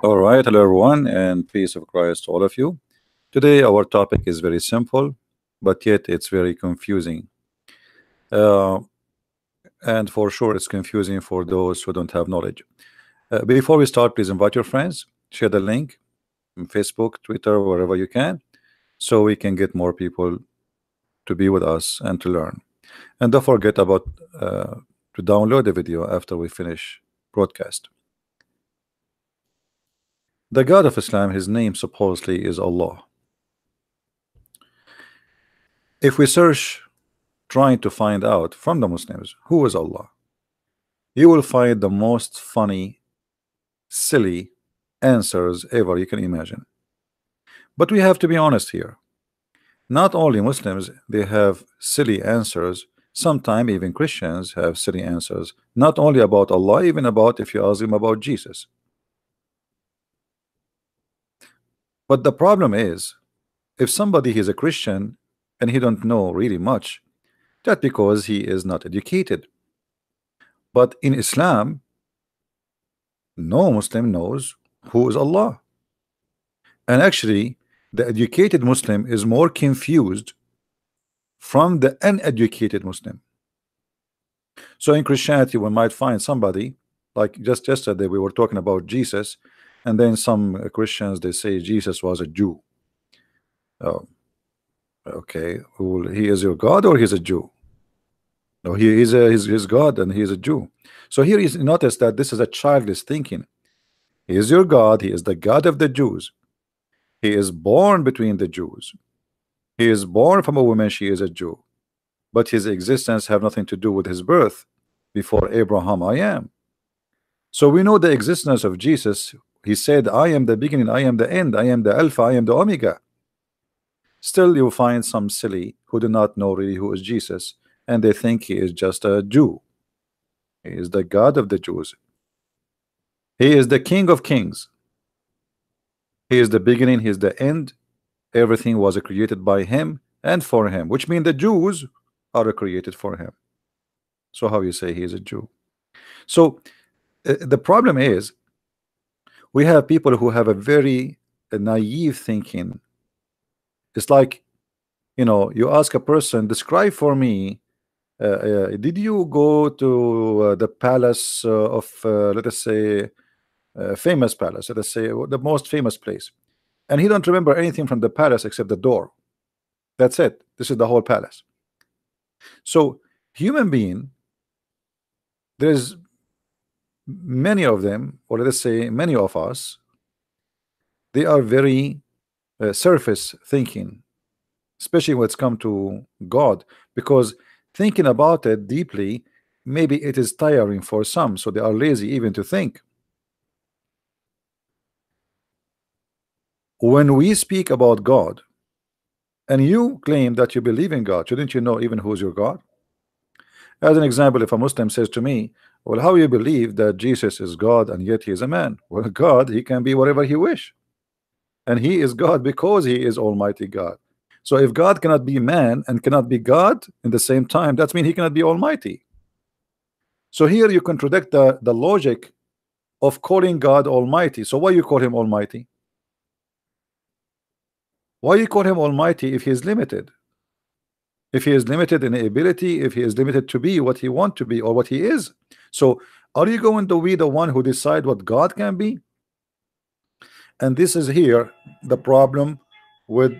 All right, hello everyone, and peace of Christ to all of you. Today, our topic is very simple, but yet it's very confusing. Uh, and for sure, it's confusing for those who don't have knowledge. Before we start, please invite your friends, share the link on Facebook, Twitter, wherever you can, so we can get more people to be with us and to learn. And don't forget about to download the video after we finish broadcast. The God of Islam, his name supposedly is Allah. If we search trying to find out from the Muslims who is Allah, you will find the most funny, silly answers ever you can imagine. But we have to be honest here. Not only Muslims, they have silly answers. Sometimes even Christians have silly answers. Not only about Allah, even about if you ask them about Jesus. But the problem is, if somebody is a Christian and he don't know really much, that's because he is not educated. But in Islam, no Muslim knows who is Allah. And actually, the educated Muslim is more confused from the uneducated Muslim. So in Christianity, we might find somebody, like just yesterday we were talking about Jesus, and then some Christians, they say Jesus was a Jew. Oh, okay, well, he is your God or he's a Jew? No, he is his God and he is a Jew. So here is notice that this is a childish thinking. He is your God, he is the God of the Jews. He is born between the Jews. He is born from a woman, she is a Jew. But his existence have nothing to do with his birth. Before Abraham, I am. So we know the existence of Jesus. He said, I am the beginning, I am the end, I am the Alpha, I am the Omega. Still, you find some silly who do not know really who is Jesus, and they think he is just a Jew. He is the God of the Jews. He is the King of Kings. He is the beginning, he is the end. Everything was created by him and for him, which means the Jews are created for him. So how you say he is a Jew? So the problem is we have people who have a very naive thinking. It's like, you know, you ask a person, describe for me, did you go to the palace of, let us say, famous palace, let us say the most famous place, and he don't remember anything from the palace except the door. That's it. This is the whole palace. So human being, there's many of them, or let us say many of us, they are very surface thinking, especially when it's come to God, because thinking about it deeply, maybe it is tiring for some, so they are lazy even to think. When we speak about God and you claim that you believe in God, shouldn't you know even who's your God? As an example, if a Muslim says to me, well, how you believe that Jesus is God and yet he is a man? Well, God, he can be whatever he wish, and he is God because he is Almighty God. So if God cannot be man and cannot be God in the same time, that means he cannot be Almighty. So here you contradict the logic of calling God Almighty. So why you call him Almighty? Why you call him Almighty if he is limited? If he is limited in ability, if he is limited to be what he want to be or what he is. So are you going to be the one who decide what God can be? And this is here the problem with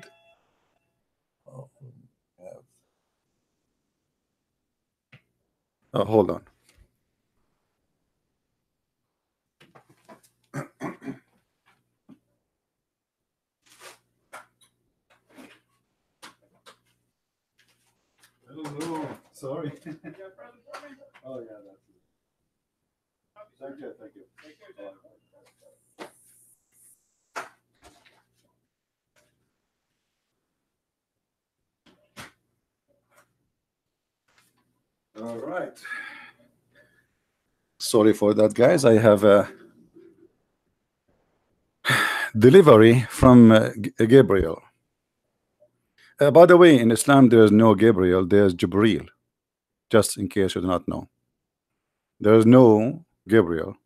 hold on. Oh, sorry. Oh yeah, that's it. Thank you, thank you. All right. Sorry for that, guys. I have a delivery from Gabriel. By the way, in Islam, there is no Gabriel, there's Jibril. Just in case you do not know, there is no Gabriel.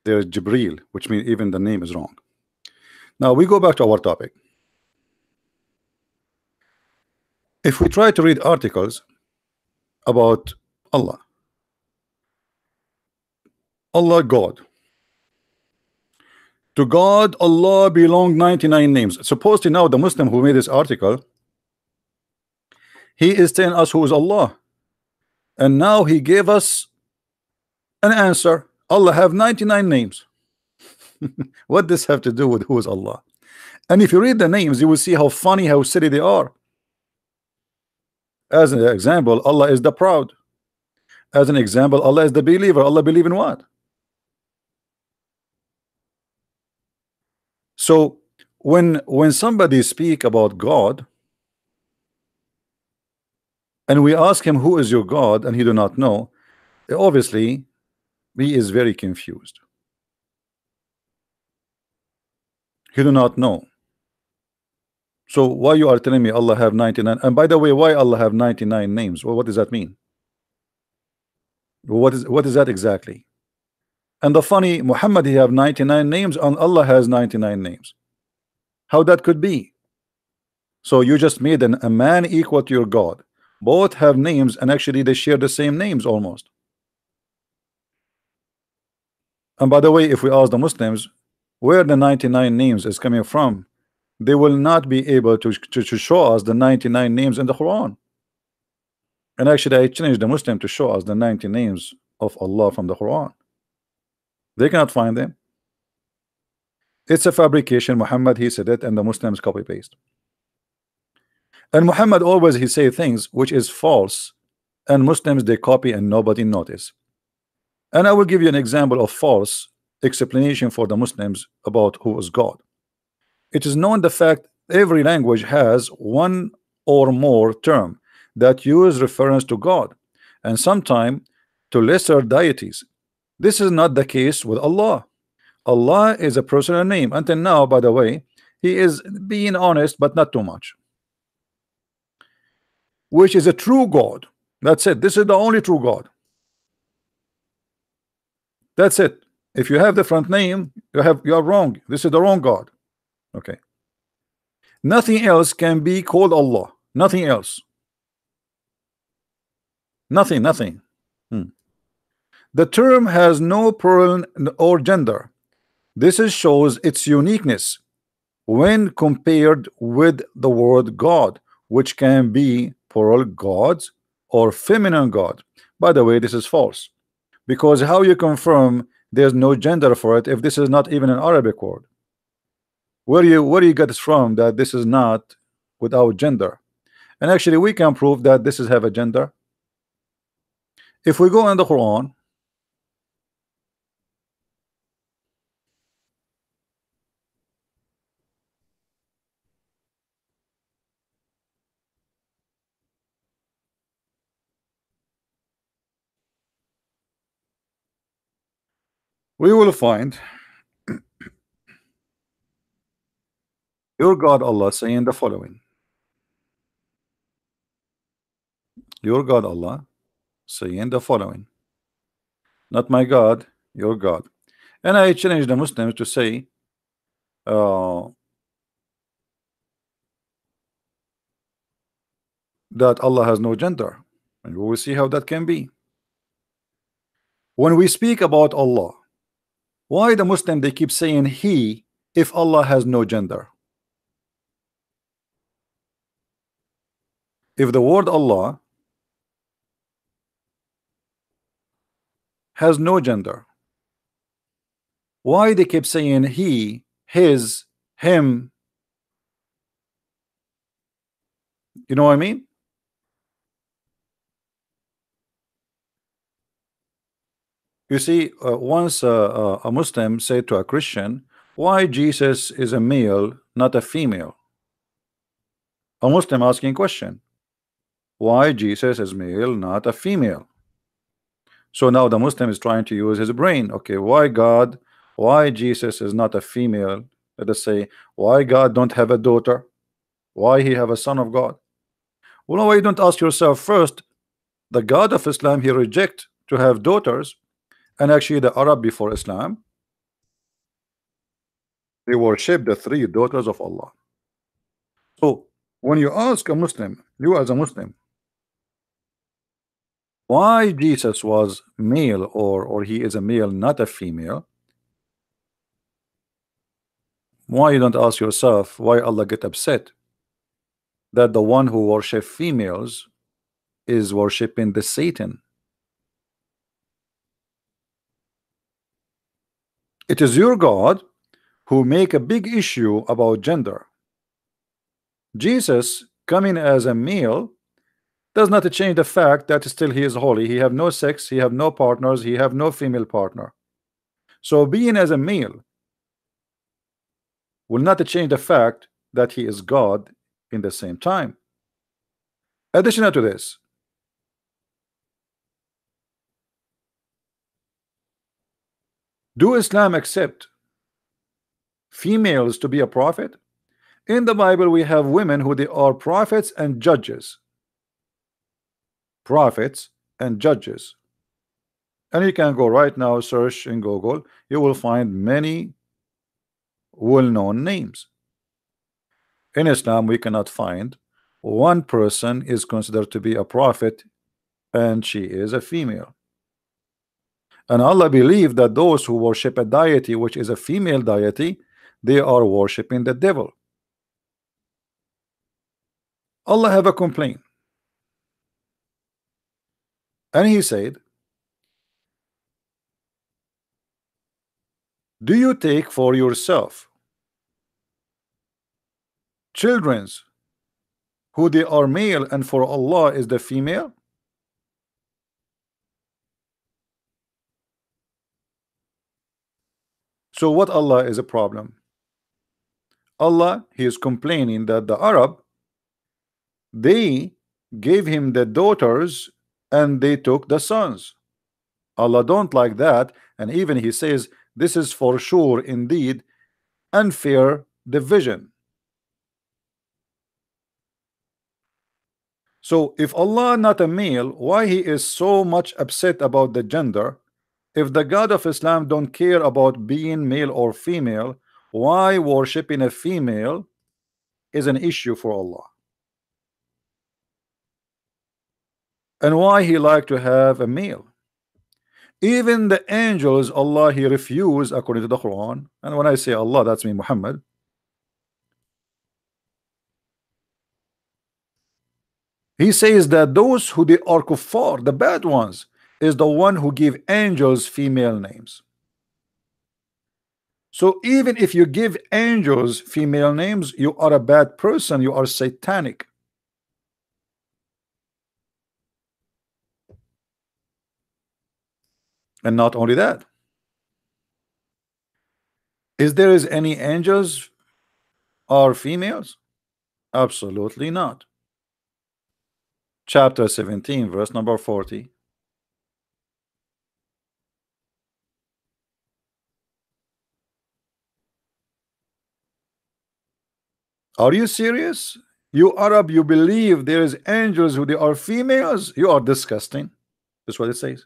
There's Jibril, which means even the name is wrong. Now we go back to our topic. If we try to read articles about Allah, Allah God, to God Allah belong 99 names. Supposedly now the Muslim who made this article, he is telling us who is Allah, and now he gave us an answer. Allah have 99 names. What does this have to do with who is Allah? And if you read the names, you will see how funny, how silly they are. As an example, Allah is the proud. As an example, Allah is the believer. Allah believe in what? So when somebody speak about God and we ask him who is your God and he do not know, obviously he is very confused. He do not know. So why you are telling me Allah have 99? And by the way, why Allah have 99 names? Well, what does that mean? What is that exactly? And the funny, Muhammad, he have 99 names and Allah has 99 names. How that could be? So you just made a man equal to your God. Both have names and actually they share the same names almost. And by the way, if we ask the Muslims where the 99 names is coming from, they will not be able to show us the 99 names in the Quran. And actually I challenged the Muslim to show us the 90 names of Allah from the Quran. They cannot find them. It's a fabrication. Muhammad, he said it, and the Muslims copy paste. And Muhammad always he say things which is false, and Muslims they copy and nobody notice. And I will give you an example of false explanation for the Muslims about who is God. It is known the fact every language has one or more term that use reference to God, and sometimes to lesser deities. This is not the case with Allah. Allah is a personal name. Until now, by the way, he is being honest, but not too much. Which is a true God. That's it. This is the only true God. That's it. If you have different name, you are wrong. This is the wrong God. Okay. Nothing else can be called Allah. Nothing else. Nothing. The term has no plural or gender. This shows its uniqueness when compared with the word God, which can be plural gods or feminine God. By the way, this is false, because how you confirm there's no gender for it if this is not even an Arabic word? Where do you get this from that this is not without gender? And actually we can prove that this is have a gender. If we go in the Quran, we will find your God Allah saying the following. Your God Allah saying the following. Not my God, your God. And I challenge the Muslims to say that Allah has no gender, and we will see how that can be. When we speak about Allah, why the Muslim they keep saying he if Allah has no gender? If the word Allah has no gender, why they keep saying he, his, him? You know what I mean? You see, once a Muslim said to a Christian, why Jesus is a male, not a female? A Muslim asking question, why Jesus is male, not a female? So now the Muslim is trying to use his brain. Okay, why Jesus is not a female? Let us say, why God don't have a daughter? Why he have a son of God? Well, why you don't ask yourself first, the God of Islam, he reject to have daughters, and actually the Arab before Islam, They worship the three daughters of Allah. So when you ask a Muslim, you as a Muslim, why Jesus was male, or he is a male, not a female, why you don't ask yourself why Allah get upset that the one who worship females is worshiping the Satan? It is your God who make a big issue about gender. Jesus coming as a male does not change the fact that still he is holy. He have no sex, he have no partners, he have no female partner. So being as a male will not change the fact that he is God in the same time. Additional to this, do Islam accept females to be a prophet? In the Bible we have women who they are prophets and judges. Prophets and judges. And you can go right now, search in Google, you will find many well-known names. In Islam we cannot find one person is considered to be a prophet and she is a female. And Allah believed that those who worship a deity which is a female deity, they are worshiping the devil. Allah have a complaint, and he said, do you take for yourself children's who they are male and for Allah is the female? So what Allah is a problem? Allah, he is complaining that the Arab, they gave him the daughters and they took the sons. Allah don't like that, and even he says this is for sure indeed unfair division. So if Allah not a male, why he is so much upset about the gender? If the God of Islam don't care about being male or female, why worshiping a female is an issue for Allah? And why he like to have a male? Even the angels, Allah he refused according to the Quran. And when I say Allah, that's me, Muhammad. He says that those who they are kuffar, the bad ones, is the one who give angels female names. So even if you give angels female names, you are a bad person, you are satanic. And not only that, is there any angels are females? Absolutely not. Chapter 17 verse number 40. Are you serious? You Arab, you believe there is angels who they are females? You are disgusting. That's what it says.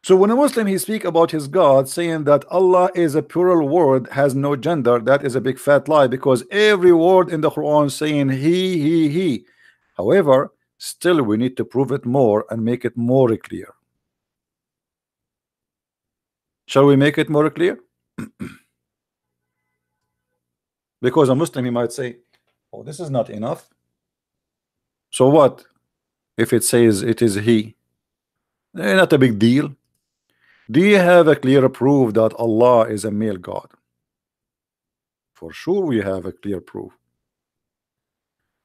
So when a Muslim he speak about his God saying that Allah is a plural word, has no gender, that is a big fat lie, because every word in the Quran saying he. However, still we need to prove it more and make it more clear. Shall we make it more clear? Because a Muslim he might say, oh, this is not enough. So what if it says it is he? Not a big deal. Do you have a clear proof that Allah is a male God? For sure we have a clear proof.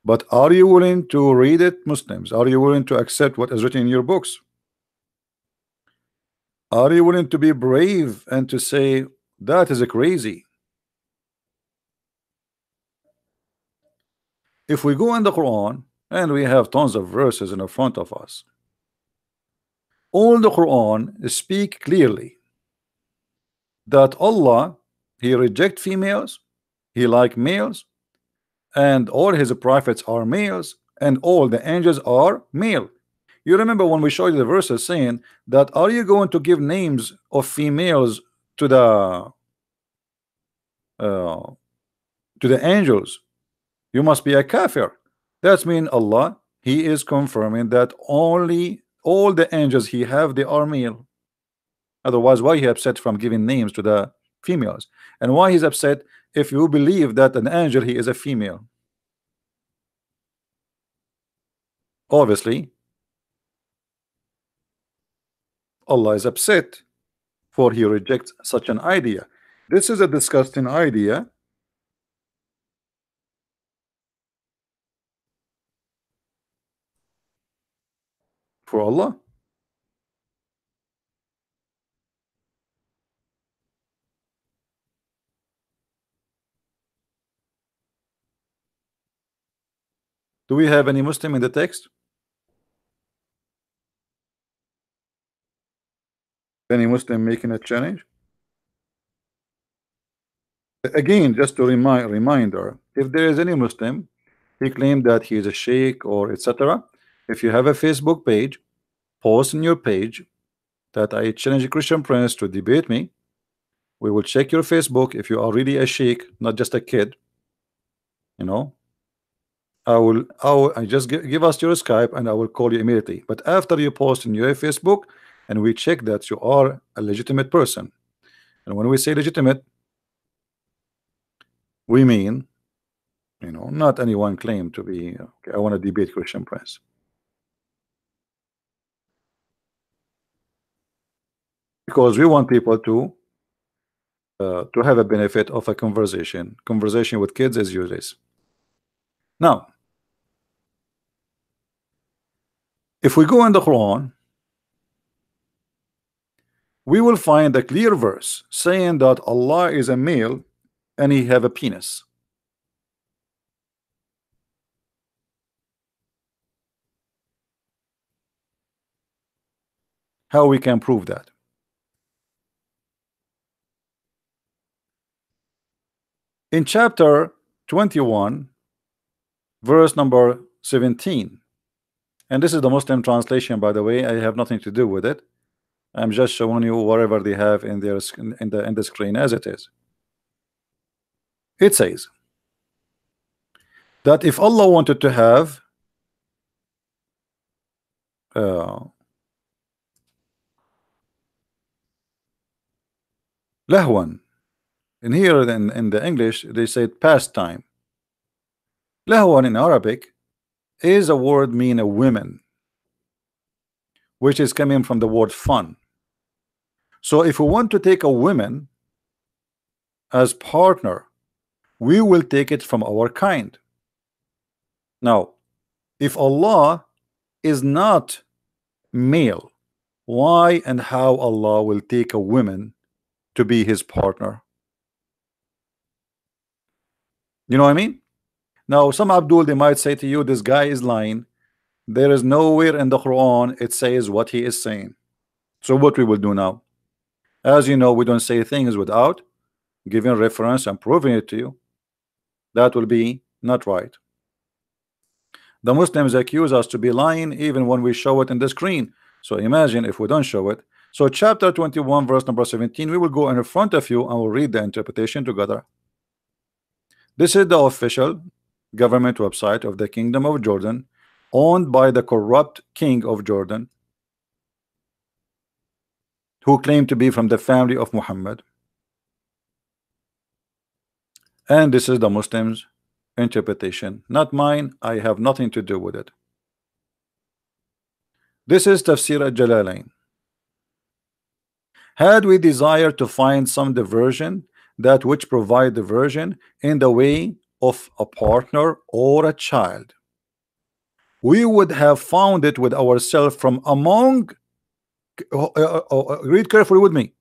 But are you willing to read it, Muslims? Are you willing to accept what is written in your books? Are you willing to be brave and to say that is a crazy? If we go in the Quran, and we have tons of verses in front of us, all the Quran speak clearly that Allah he reject females, he like males, and all his prophets are males, and all the angels are male. You remember when we showed you the verses saying that are you going to give names of females to the uh, to the angels, you must be a kafir. That's mean Allah, he is confirming that only all the angels he have, they are male. Otherwise, why he upset from giving names to the females? And why he's upset if you believe that an angel he is a female? Obviously, Allah is upset for he rejects such an idea. This is a disgusting idea for Allah. Do we have any Muslim in the text? Any Muslim making a challenge? Again, just to reminder, if there is any Muslim, he claimed that he is a sheikh or etc. If you have a Facebook page, post in your page that I challenge a Christian Prince to debate me. We will check your Facebook if you are really a sheikh, not just a kid. You know, I just give us your Skype and I will call you immediately. But after you post in your Facebook and we check that you are a legitimate person, and when we say legitimate, we mean, you know, not anyone claim to be okay, I want to debate Christian Prince, because we want people to have a benefit of a conversation with kids is useless. Now if we go in the Quran, we will find a clear verse saying that Allah is a male and he have a penis. How we can prove that? In chapter 21, verse number 17, and this is the Muslim translation, by the way. I have nothing to do with it. I'm just showing you whatever they have in their in the screen as it is. It says that if Allah wanted to have lahwan, in here in the English they said pastime. Lahwan in Arabic is a word mean a women, which is coming from the word fun. So if we want to take a woman as partner, we will take it from our kind. Now if Allah is not male, why and how Allah will take a woman to be his partner? You know what I mean? Now some Abdul, they might say to you, this guy is lying. There is nowhere in the Quran it says what he is saying. So what we will do now, as you know, we don't say things without giving reference and proving it to you. That will be not right. The Muslims accuse us to be lying even when we show it in the screen. So imagine if we don't show it. So chapter 21 verse number 17, we will go in front of you and we'll read the interpretation together. This is the official government website of the Kingdom of Jordan, owned by the corrupt king of Jordan, who claimed to be from the family of Muhammad. And this is the Muslims' interpretation, not mine. I have nothing to do with it. This is Tafsir al-Jalalain. Had we desired to find some diversion, that which provide diversion in the way of a partner or a child, we would have found it with ourselves from among read carefully with me.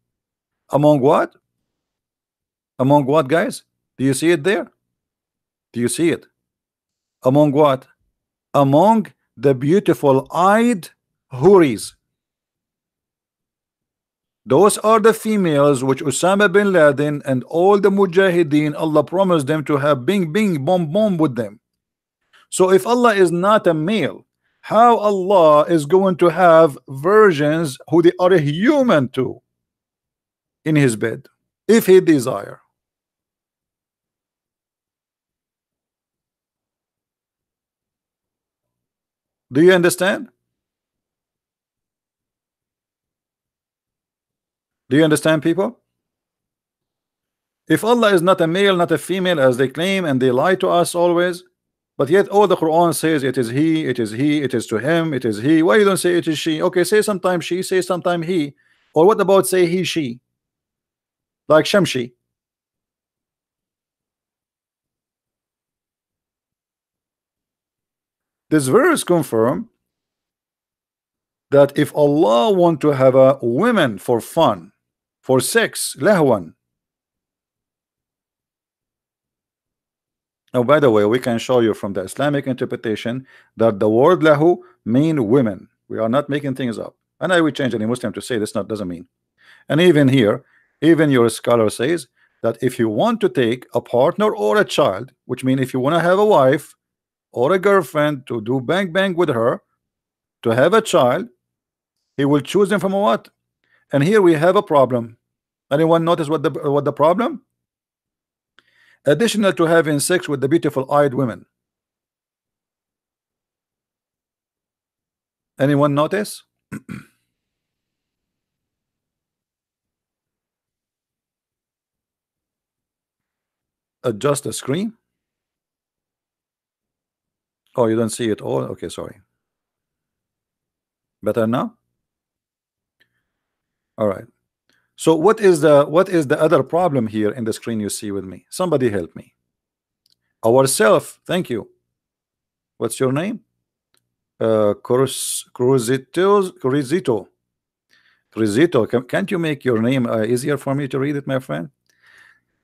Among what? Among what, guys? Do you see it there? Do you see it? Among what? Among the beautiful eyed houris. Those are the females which Osama bin Laden and all the Mujahideen, Allah promised them to have bing bing bomb bomb with them. So if Allah is not a male, how Allah is going to have virgins who they are a human too in his bed, if he desire? Do you understand? Do you understand, people? If Allah is not a male, not a female, as they claim, and they lie to us always, but yet all the Quran says it is he, it is he, it is to him, it is he. Why you don't say it is she? Okay, say sometime she, say sometime he. Or what about say he, she? Like Shamshi. This verse confirm that if Allah want to have a women for fun, for sex, lahwan. Oh, by the way, we can show you from the Islamic interpretation that the word lahu mean women. We are not making things up. And I will change any Muslim to say this not doesn't mean. And even here, even your scholar says that if you want to take a partner or a child, which means if you want to have a wife or a girlfriend to do bang bang with her, to have a child, he will choose them from a what? And here we have a problem. Anyone notice what the problem? Additional to having sex with the beautiful eyed women. Anyone notice? Adjust the screen. Oh, you don't see it all? Okay, sorry. Better now? All right. So what is the other problem here in the screen you see with me? Somebody help me. Ourself, thank you. What's your name? Cruzito. Can't you make your name easier for me to read it, my friend?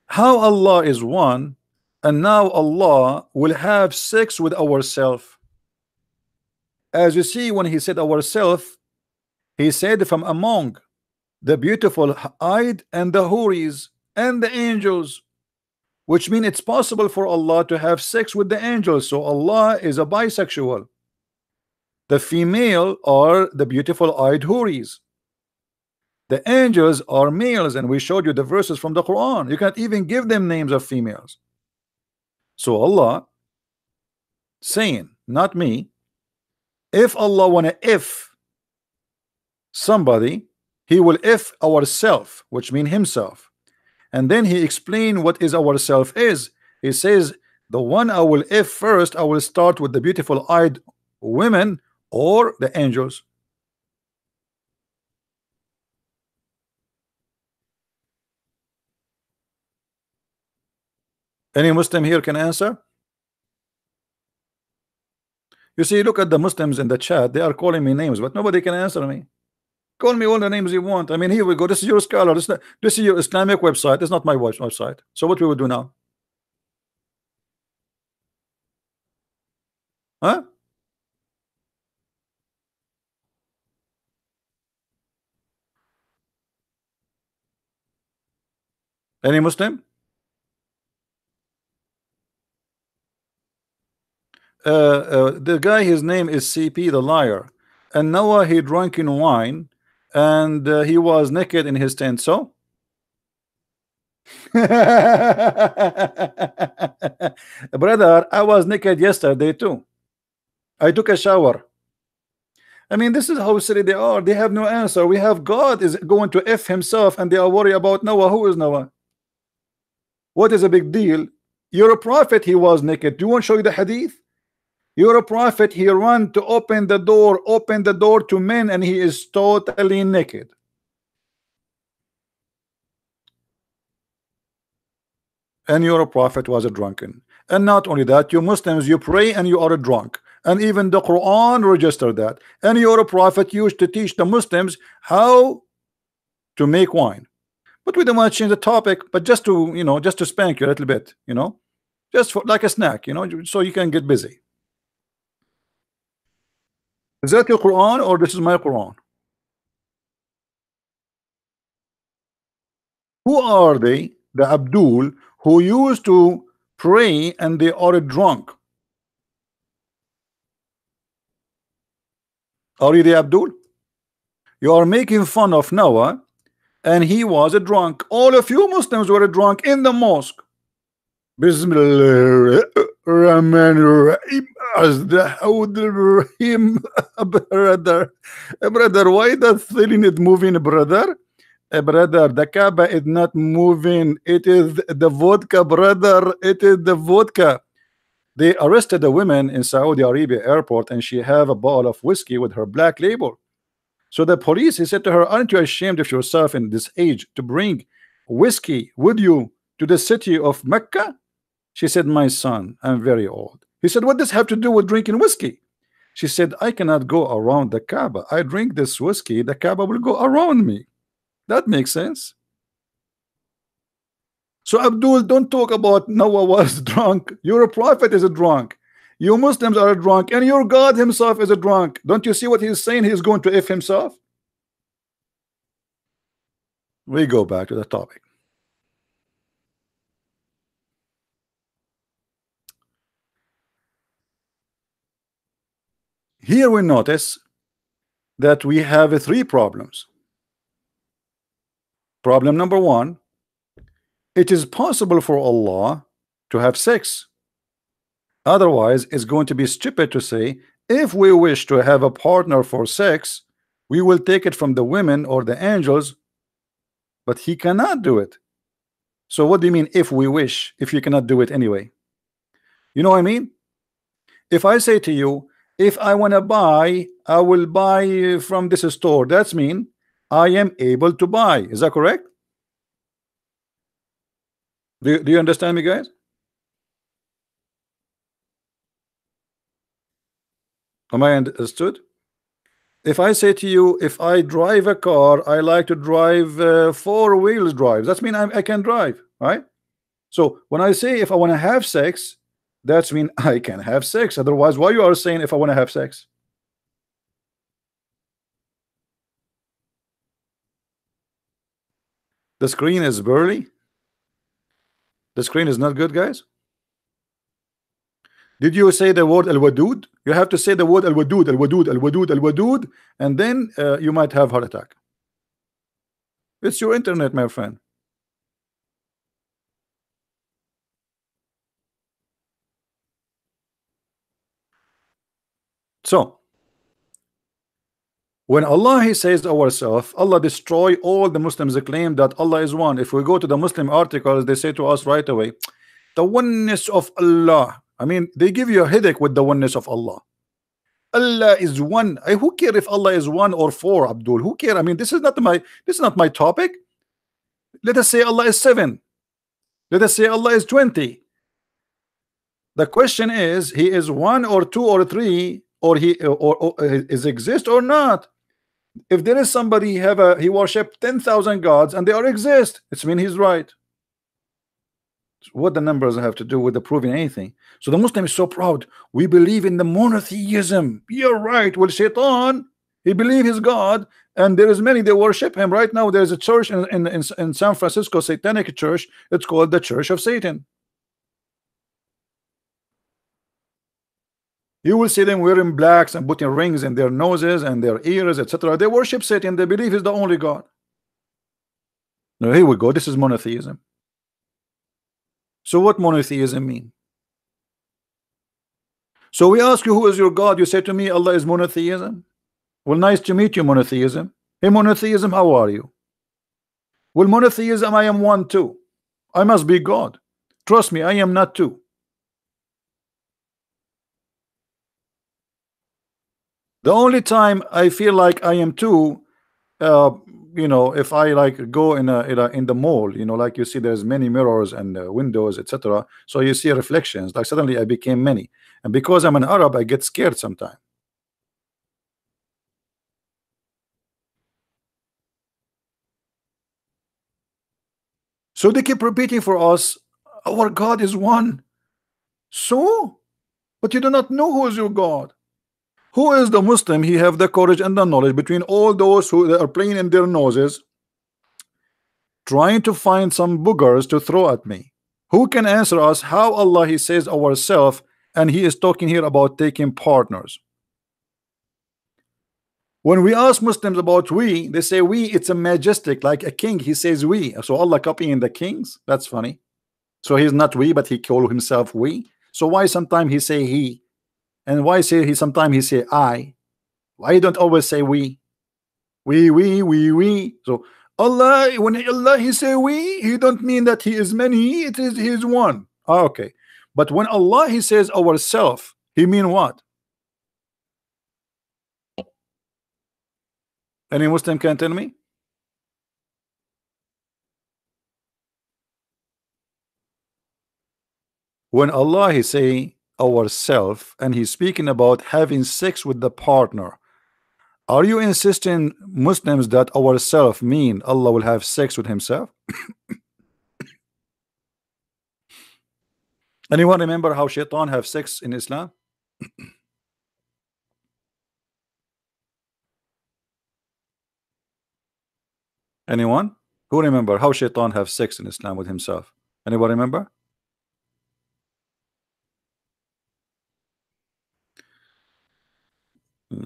How Allah is one, and now Allah will have sex with ourself. As you see, when he said ourself, he said from among the beautiful eyed and the houris and the angels, which means it's possible for Allah to have sex with the angels. So Allah is a bisexual. The female are the beautiful eyed houris. The angels are males, and we showed you the verses from the Quran. You can't even give them names of females. So Allah saying, not me, if Allah wanna if somebody, he will if ourself, which mean himself. And then he explained what is ourself is. He says, the one I will if first, I will start with the beautiful eyed women or the angels. Any Muslim here can answer? You see, look at the Muslims in the chat. They are calling me names, but nobody can answer me. Call me all the names you want. I mean, here we go. This is your scholar. This is your Islamic website. It's not my website. So what we will do now? Huh? Any Muslim? The guy, his name is CP the liar, and Noah he drank in wine, and he was naked in his tent. So brother, I was naked yesterday too. I took a shower. I mean, this is how silly they are. They have no answer. We have God is going to F himself, and they are worried about Noah. Who is Noah? What is a big deal? You're a prophet. He was naked. Do you want to show you the hadith? You're a prophet. He run to open the door to men, and he is totally naked. And you're a prophet was a drunken. And not only that, you Muslims, you pray and you are a drunk. And even the Quran registered that. And you're a prophet used to teach the Muslims how to make wine. But we don't want to change the topic, but just to, just to spank you a little bit, just for like a snack, so you can get busy. Is that your Quran or this is my Quran? Who are they, the Abdul, who used to pray and they are drunk? Are you the Abdul? You are making fun of Noah, and he was a drunk. All of you Muslims were drunk in the mosque. Bismillah. him, brother, why that thing is moving, brother? Brother, the Kaaba is not moving. It is the vodka, brother. It is the vodka. They arrested a woman in Saudi Arabia airport, and she have a bottle of whiskey with her black label. So the police, he said to her, aren't you ashamed of yourself in this age to bring whiskey with you to the city of Mecca? She said, my son, I'm very old. He said, what does have to do with drinking whiskey? She said, I cannot go around the Kaaba. I drink this whiskey, the Kaaba will go around me. That makes sense. So Abdul, don't talk about Noah was drunk. Your prophet is a drunk. You Muslims are drunk, and your God himself is a drunk. Don't you see what he's saying? He's going to F himself. We go back to the topic. Here we notice that we have three problems. Problem number one, it is possible for Allah to have sex. Otherwise, it's going to be stupid to say, if we wish to have a partner for sex, we will take it from the women or the angels, but he cannot do it. So what do you mean, if we wish, if you cannot do it anyway? You know what I mean? If I say to you, if I want to buy, I will buy from this store. That's mean I am able to buy. Is that correct? Do you understand me, guys? Am I understood? If I say to you, if I drive a car, I like to drive four wheels drive. That's mean I can drive, right? So when I say if I want to have sex, that's mean I can have sex. Otherwise, why you are saying if I want to have sex? The screen is burly. The screen is not good, guys. Did you say the word al-wadud? You have to say the word al-wadud, al-wadud, al-wadud, al-wadud, and then you might have heart attack. It's your internet, my friend. So when Allah he says ourselves, Allah destroy all the Muslims claim that Allah is one. If we go to the Muslim articles, they say to us right away, the oneness of Allah. I mean, they give you a headache with the oneness of Allah. Allah is one. Who care if Allah is one or four, Abdul? Who care? I mean, this is not my topic. Let us say Allah is 7. Let us say Allah is 20. The question is, he is 1 or 2 or 3, or he or is exist or not. If there is somebody he worship 10,000 gods and they are exist, it's mean he's right. What the numbers have to do with the proving anything? So the Muslim is so proud. We believe in the monotheism. You're right. Well, Shaitan, he believe his God, and there is many they worship him. Right now, there's a church in San Francisco, satanic church. It's called the Church of Satan. You will see them wearing blacks and putting rings in their noses and their ears, etc. They worship Satan. They believe he's the only God. Now here we go. This is monotheism. So what monotheism mean? So we ask you, who is your God? You say to me, Allah is monotheism. Well, nice to meet you, monotheism. Hey, monotheism, how are you? Well, monotheism, I am one too. I must be God. Trust me, I am not two. The only time I feel like I am two, you know, if I like go in the mall, you know, like you see there's many mirrors and windows, etc. So you see reflections. Like suddenly I became many, and because I'm an Arab, I get scared sometimes. So they keep repeating for us, our God is one. So, but you do not know who is your God. Who is the Muslim? He have the courage and the knowledge between all those who are playing in their noses, trying to find some boogers to throw at me. Who can answer us how Allah he says ourself, and he is talking here about taking partners? When we ask Muslims about we, they say we, it's a majestic, like a king. He says we. So Allah copying the kings? That's funny. So he's not we, but he call himself we. So why sometimes he say he? And why say he sometimes he say I? Why you don't always say we? We. So Allah, when Allah he say we, he don't mean that he is many, it is he is one. Ah, okay. But when Allah he says ourself, he mean what? Any Muslim can tell me? When Allah he say ourself and he's speaking about having sex with the partner, are you insisting Muslims that ourself mean Allah will have sex with himself? Anyone remember how shaitan have sex in Islam? Anyone who remember how shaitan have sex in Islam with himself? Anyone remember?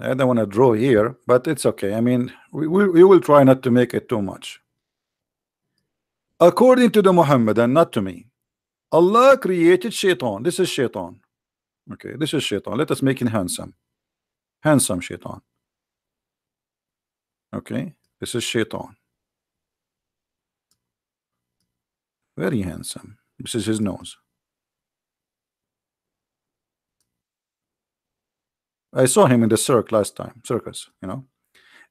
I don't want to draw here, but it's okay. I mean, we will try not to make it too much. According to the Mohammedan, not to me, Allah created shaitan. This is shaitan. Okay, this is shaitan. Let us make it handsome. Handsome shaitan. Okay, this is shaitan. Very handsome. This is his nose. I saw him in the circus last time, circus, you know.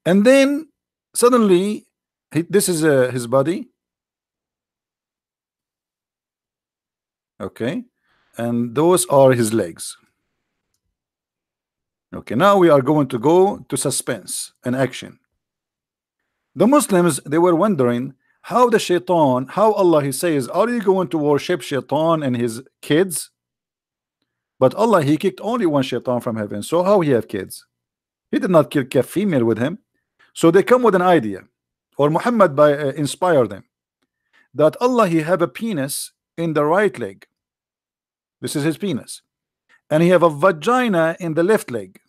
And then suddenly, this is his body. Okay, and those are his legs. Okay, now we are going to go to suspense and action. The Muslims, they were wondering how the shaitan, how Allah he says, are you going to worship shaitan and his kids? But Allah he kicked only one shaitan from heaven, so how he have kids? He did not kill a female with him. So they come with an idea, or Muhammad by inspire them, that Allah he have a penis in the right leg. This is his penis, and he have a vagina in the left leg.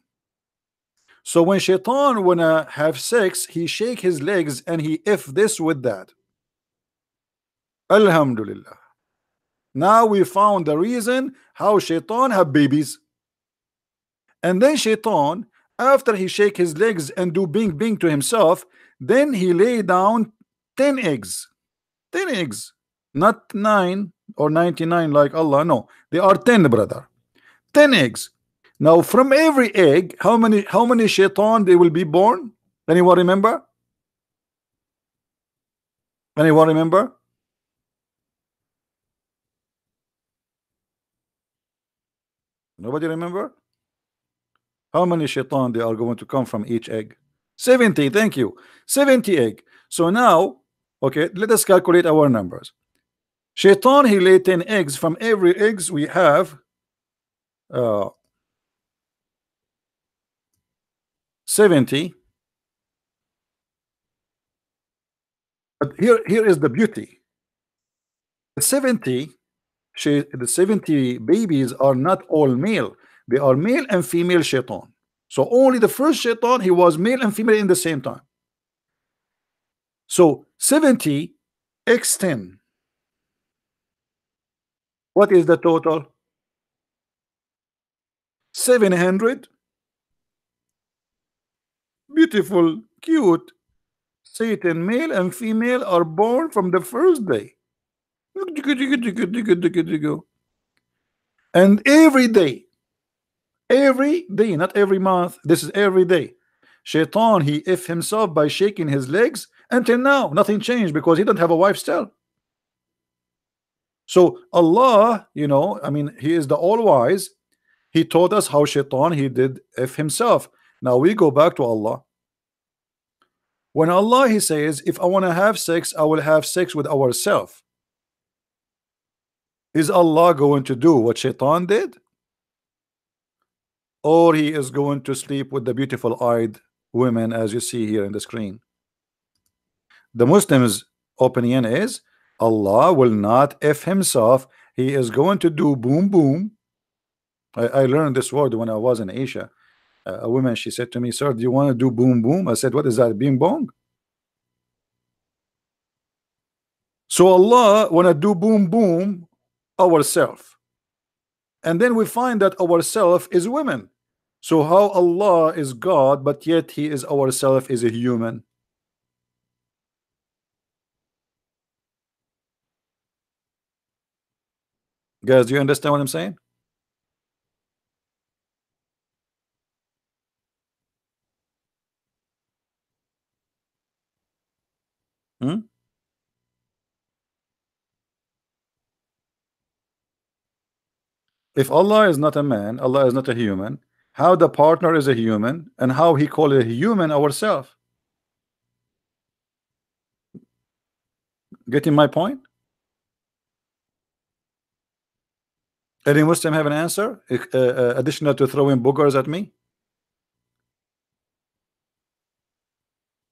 So when shaitan wanna have sex, he shake his legs and he if this with that. Alhamdulillah. Now we found the reason how shaitan have babies. And then shaitan, after he shake his legs and do bing bing to himself, then he lay down 10 eggs. 10 eggs. Not 9 or 99 like Allah. No, they are 10, brother. 10 eggs. Now from every egg, how many shaitan they will be born? Anyone remember? Anyone remember? Nobody remember? How many shaitan they are going to come from each egg? 70. Thank you. 70 egg. So now, okay, let us calculate our numbers. Shaitan he lay 10 eggs. From every eggs we have 70. But here is the beauty. The 70 the 70 babies are not all male. They are male and female shaitan. So only the first shaitan he was male and female in the same time. So 70 x 10. What is the total? 700 beautiful, cute Satan male and female are born from the first day. And every day, not every month, this is every day. Shaitan he if himself by shaking his legs. Until now nothing changed because he don't have a wife still. So Allah, you know, I mean, he is the all-wise. He told us how shaitan he did if himself. Now we go back to Allah. When Allah he says, if I want to have sex, I will have sex with ourselves. Is Allah going to do what shaitan did? Or he is going to sleep with the beautiful eyed women as you see here in the screen? The Muslims opinion is Allah will not if himself. He is going to do boom boom. I learned this word when I was in Asia. A woman, she said to me, sir, do you want to do boom boom? I said, what is that? Bing bong? So Allah want to do boom boom ourselves. and then we find that ourself is women. So how Allah is God, but yet He is ourself is a human? Guys, do you understand what I'm saying? Hmm? If Allah is not a man, Allah is not a human, how the partner is a human, and how He called a human ourselves? Getting my point? Any Muslim have an answer additional to throwing boogers at me?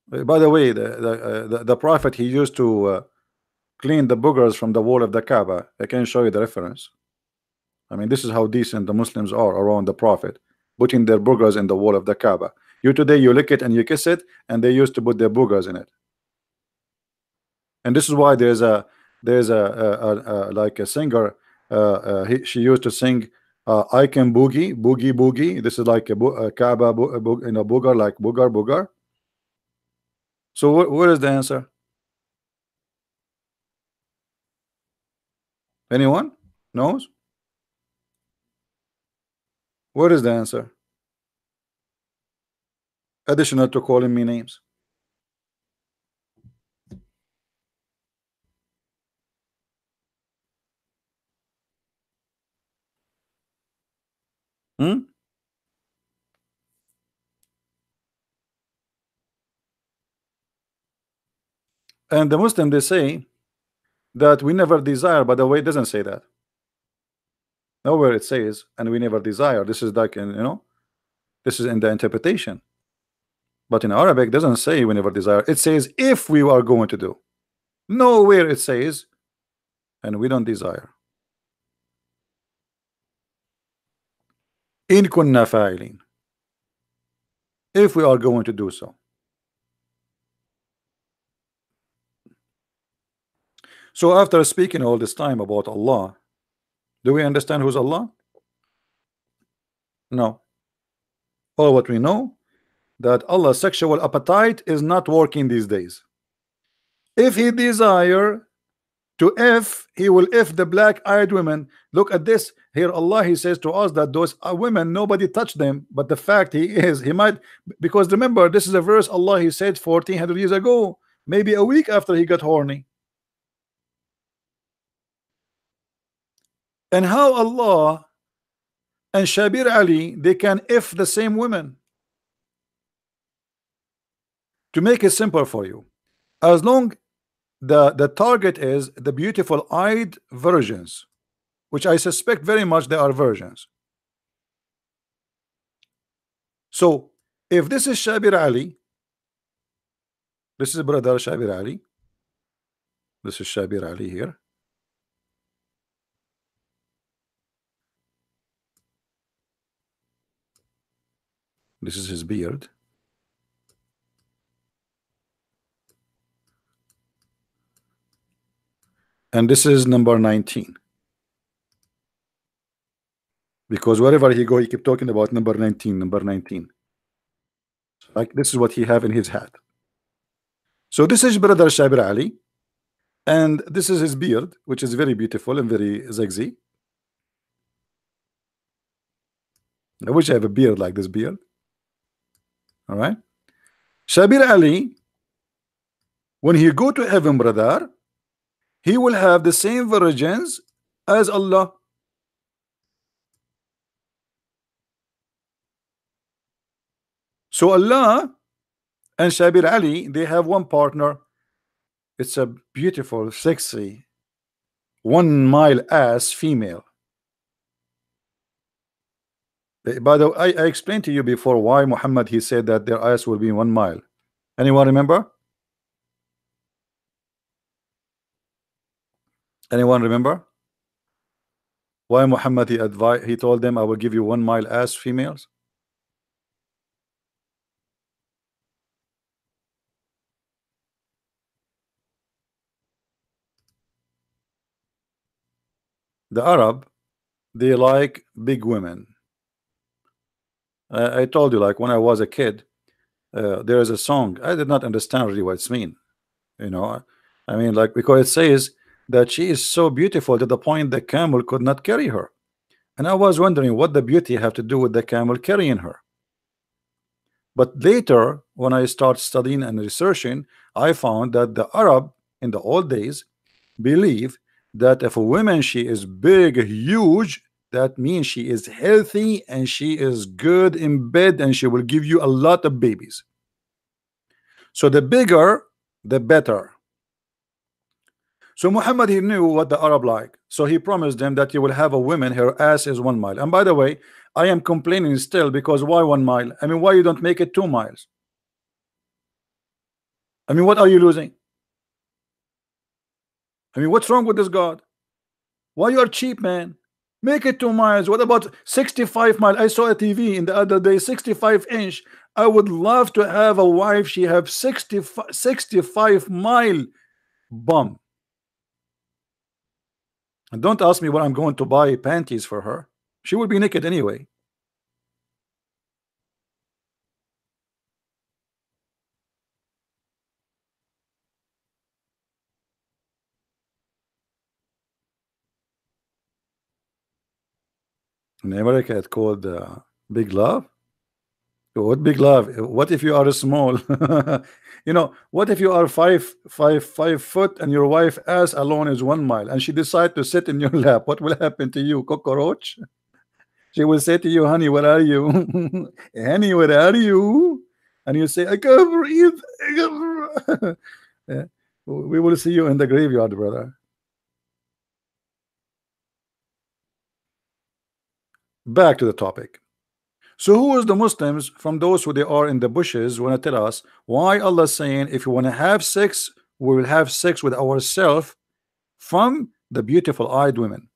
By the way, the Prophet, he used to clean the boogers from the wall of the Kaaba. I can show you the reference. I mean, this is how decent the Muslims are around the Prophet, putting their boogers in the wall of the Kaaba. You today, you lick it and you kiss it, and they used to put their boogers in it. And this is why there's a like a singer, she used to sing, I can boogie boogie boogie. This is like a Kaaba in a booger, like booger booger. So what is the answer? Anyone knows? What is the answer? Additional to calling me names. Hmm? And the Muslim, they say that we never desire. By the way, it doesn't say that. Nowhere it says, and we never desire. This is like in, this is in the interpretation. But in Arabic, it doesn't say we never desire. It says if we are going to do. Nowhere it says, and we don't desire. In kunna fa'ilin. If we are going to do so. So after speaking all this time about Allah, do we understand who's Allah? No. All what we know, that Allah's sexual appetite is not working these days. If He desire to if, He will if the black-eyed women. Look at this here. Allah, He says to us that those women, nobody touched them, but the fact He might, because remember, this is a verse Allah, He said 1400 years ago, maybe a week after He got horny. And how Allah and Shabir Ali, they can if the same women. To make it simple for you, as long the target is the beautiful eyed virgins, which I suspect very much they are virgins. So if this is Shabir Ali, this is brother Shabir Ali, this is Shabir Ali here. This is his beard. And this is number 19. Because wherever he go, he keep talking about number 19, number 19. Like this is what he have in his hat. So this is brother Shabir Ali, and this is his beard, which is very beautiful and very zigzag. I wish I have a beard like this beard. All right. Shabir Ali, when he go to heaven, brother, he will have the same virgins as Allah. So Allah and Shabir Ali, they have one partner. It's a beautiful, sexy, 1 mile ass female. By the way, I explained to you before why Muhammad, he said that their ass will be 1 mile. Anyone remember? Anyone remember? Why Muhammad, he told them, I will give you 1 mile ass females? The Arab, they like big women. I told you, like when I was a kid, there is a song. I did not understand really what it's mean. You know, I mean, like because it says that she is so beautiful to the point the camel could not carry her. And I was wondering what the beauty have to do with the camel carrying her. But later, when I start studying and researching, I found that the Arab in the old days believe that if a woman she is big, huge, that means she is healthy and she is good in bed and she will give you a lot of babies. So the bigger, the better. So Muhammad, he knew what the Arab like. So he promised them that you will have a woman, her ass is 1 mile. And by the way, I am complaining still because why 1 mile? I mean, why you don't make it 2 miles? I mean, what are you losing? I mean, what's wrong with this God? Why you are cheap, man? Make it 2 miles. What about 65 miles? I saw a TV in the other day, 65 inch. I would love to have a wife. She have 65 mile bum. And don't ask me what I'm going to buy panties for her. She will be naked anyway. In America, it's called big love. What big love? What if you are small? You know, what if you are 5 foot and your wife ass alone is 1 mile and she decide to sit in your lap? What will happen to you, cockroach? She will say to you, honey, where are you? Honey, where are you? And you say, I can't breathe. I can't breathe. Yeah. We will see you in the graveyard, brother. Back to the topic. So who is the Muslims from those who they are in the bushes want to tell us why Allah saying if you want to have sex, we will have sex with ourselves from the beautiful eyed women?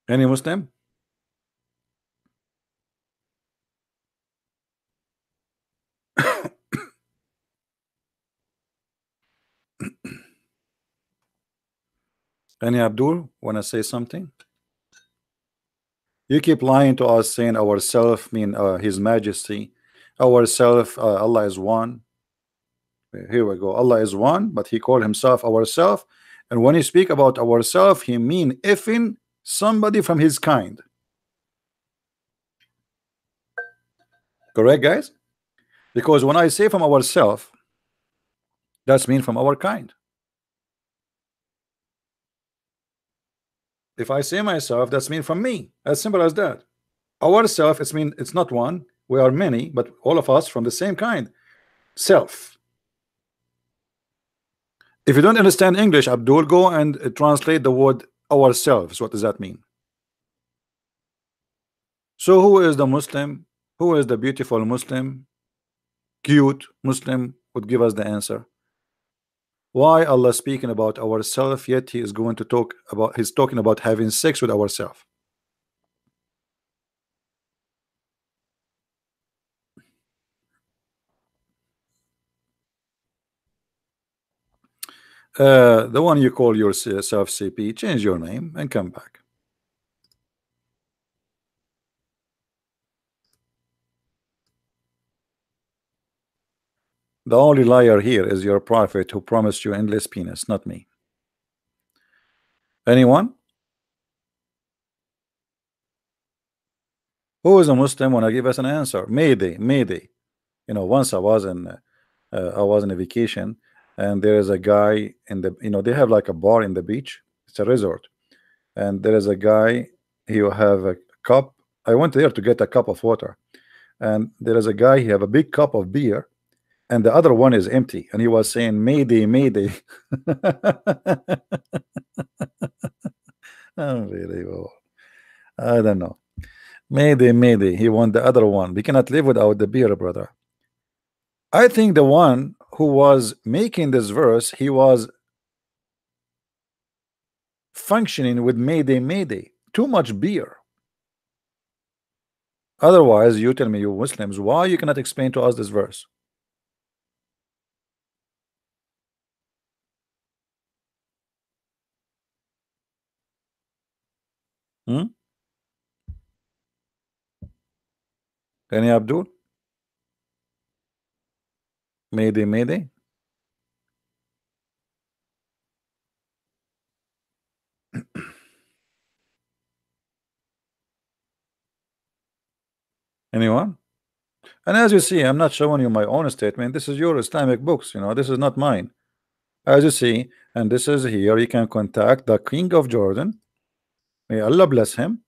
Any Muslim? Any Abdul want to say something? You keep lying to us saying ourself mean His Majesty, ourself Allah is one. Here we go. Allah is one, but He called Himself ourself. And when He speak about ourself, He mean effing somebody from His kind. Correct, guys? Because when I say from ourself, that's mean from our kind. If I say myself, that's mean from me. As simple as that. Ourself, it's mean it's not one. We are many, but all of us from the same kind. Self. If you don't understand English, Abdul, go and translate the word ourselves. What does that mean? So who is the Muslim? Who is the beautiful Muslim? Cute Muslim would give us the answer. Why Allah speaking about ourself, yet He is going to talk about He's talking about having sex with ourselves. The one you call yourself CP, change your name and come back. The only liar here is your prophet who promised you endless penis, not me. Anyone? Who is a Muslim want to give us an answer? Mayday, Mayday. You know, once I was on a vacation, and there is a guy in the they have like a bar in the beach. It's a resort, and there is a guy. He will have a cup. I went there to get a cup of water, and there is a guy. He have a big cup of beer, and the other one is empty. And he was saying, "Mayday, Mayday." Unbelievable. I don't know. Mayday, Mayday. He want the other one. We cannot live without the beer, brother. I think the one who was making this verse, he was functioning with Mayday, Mayday. Too much beer. Otherwise, you tell me, you Muslims, why you cannot explain to us this verse? Hmm? Any Abdul? Mayday, Mayday. Anyone? And as you see, I'm not showing you my own statement. This is your Islamic books, this is not mine. As you see, and this is here, you can contact the King of Jordan. May Allah bless him.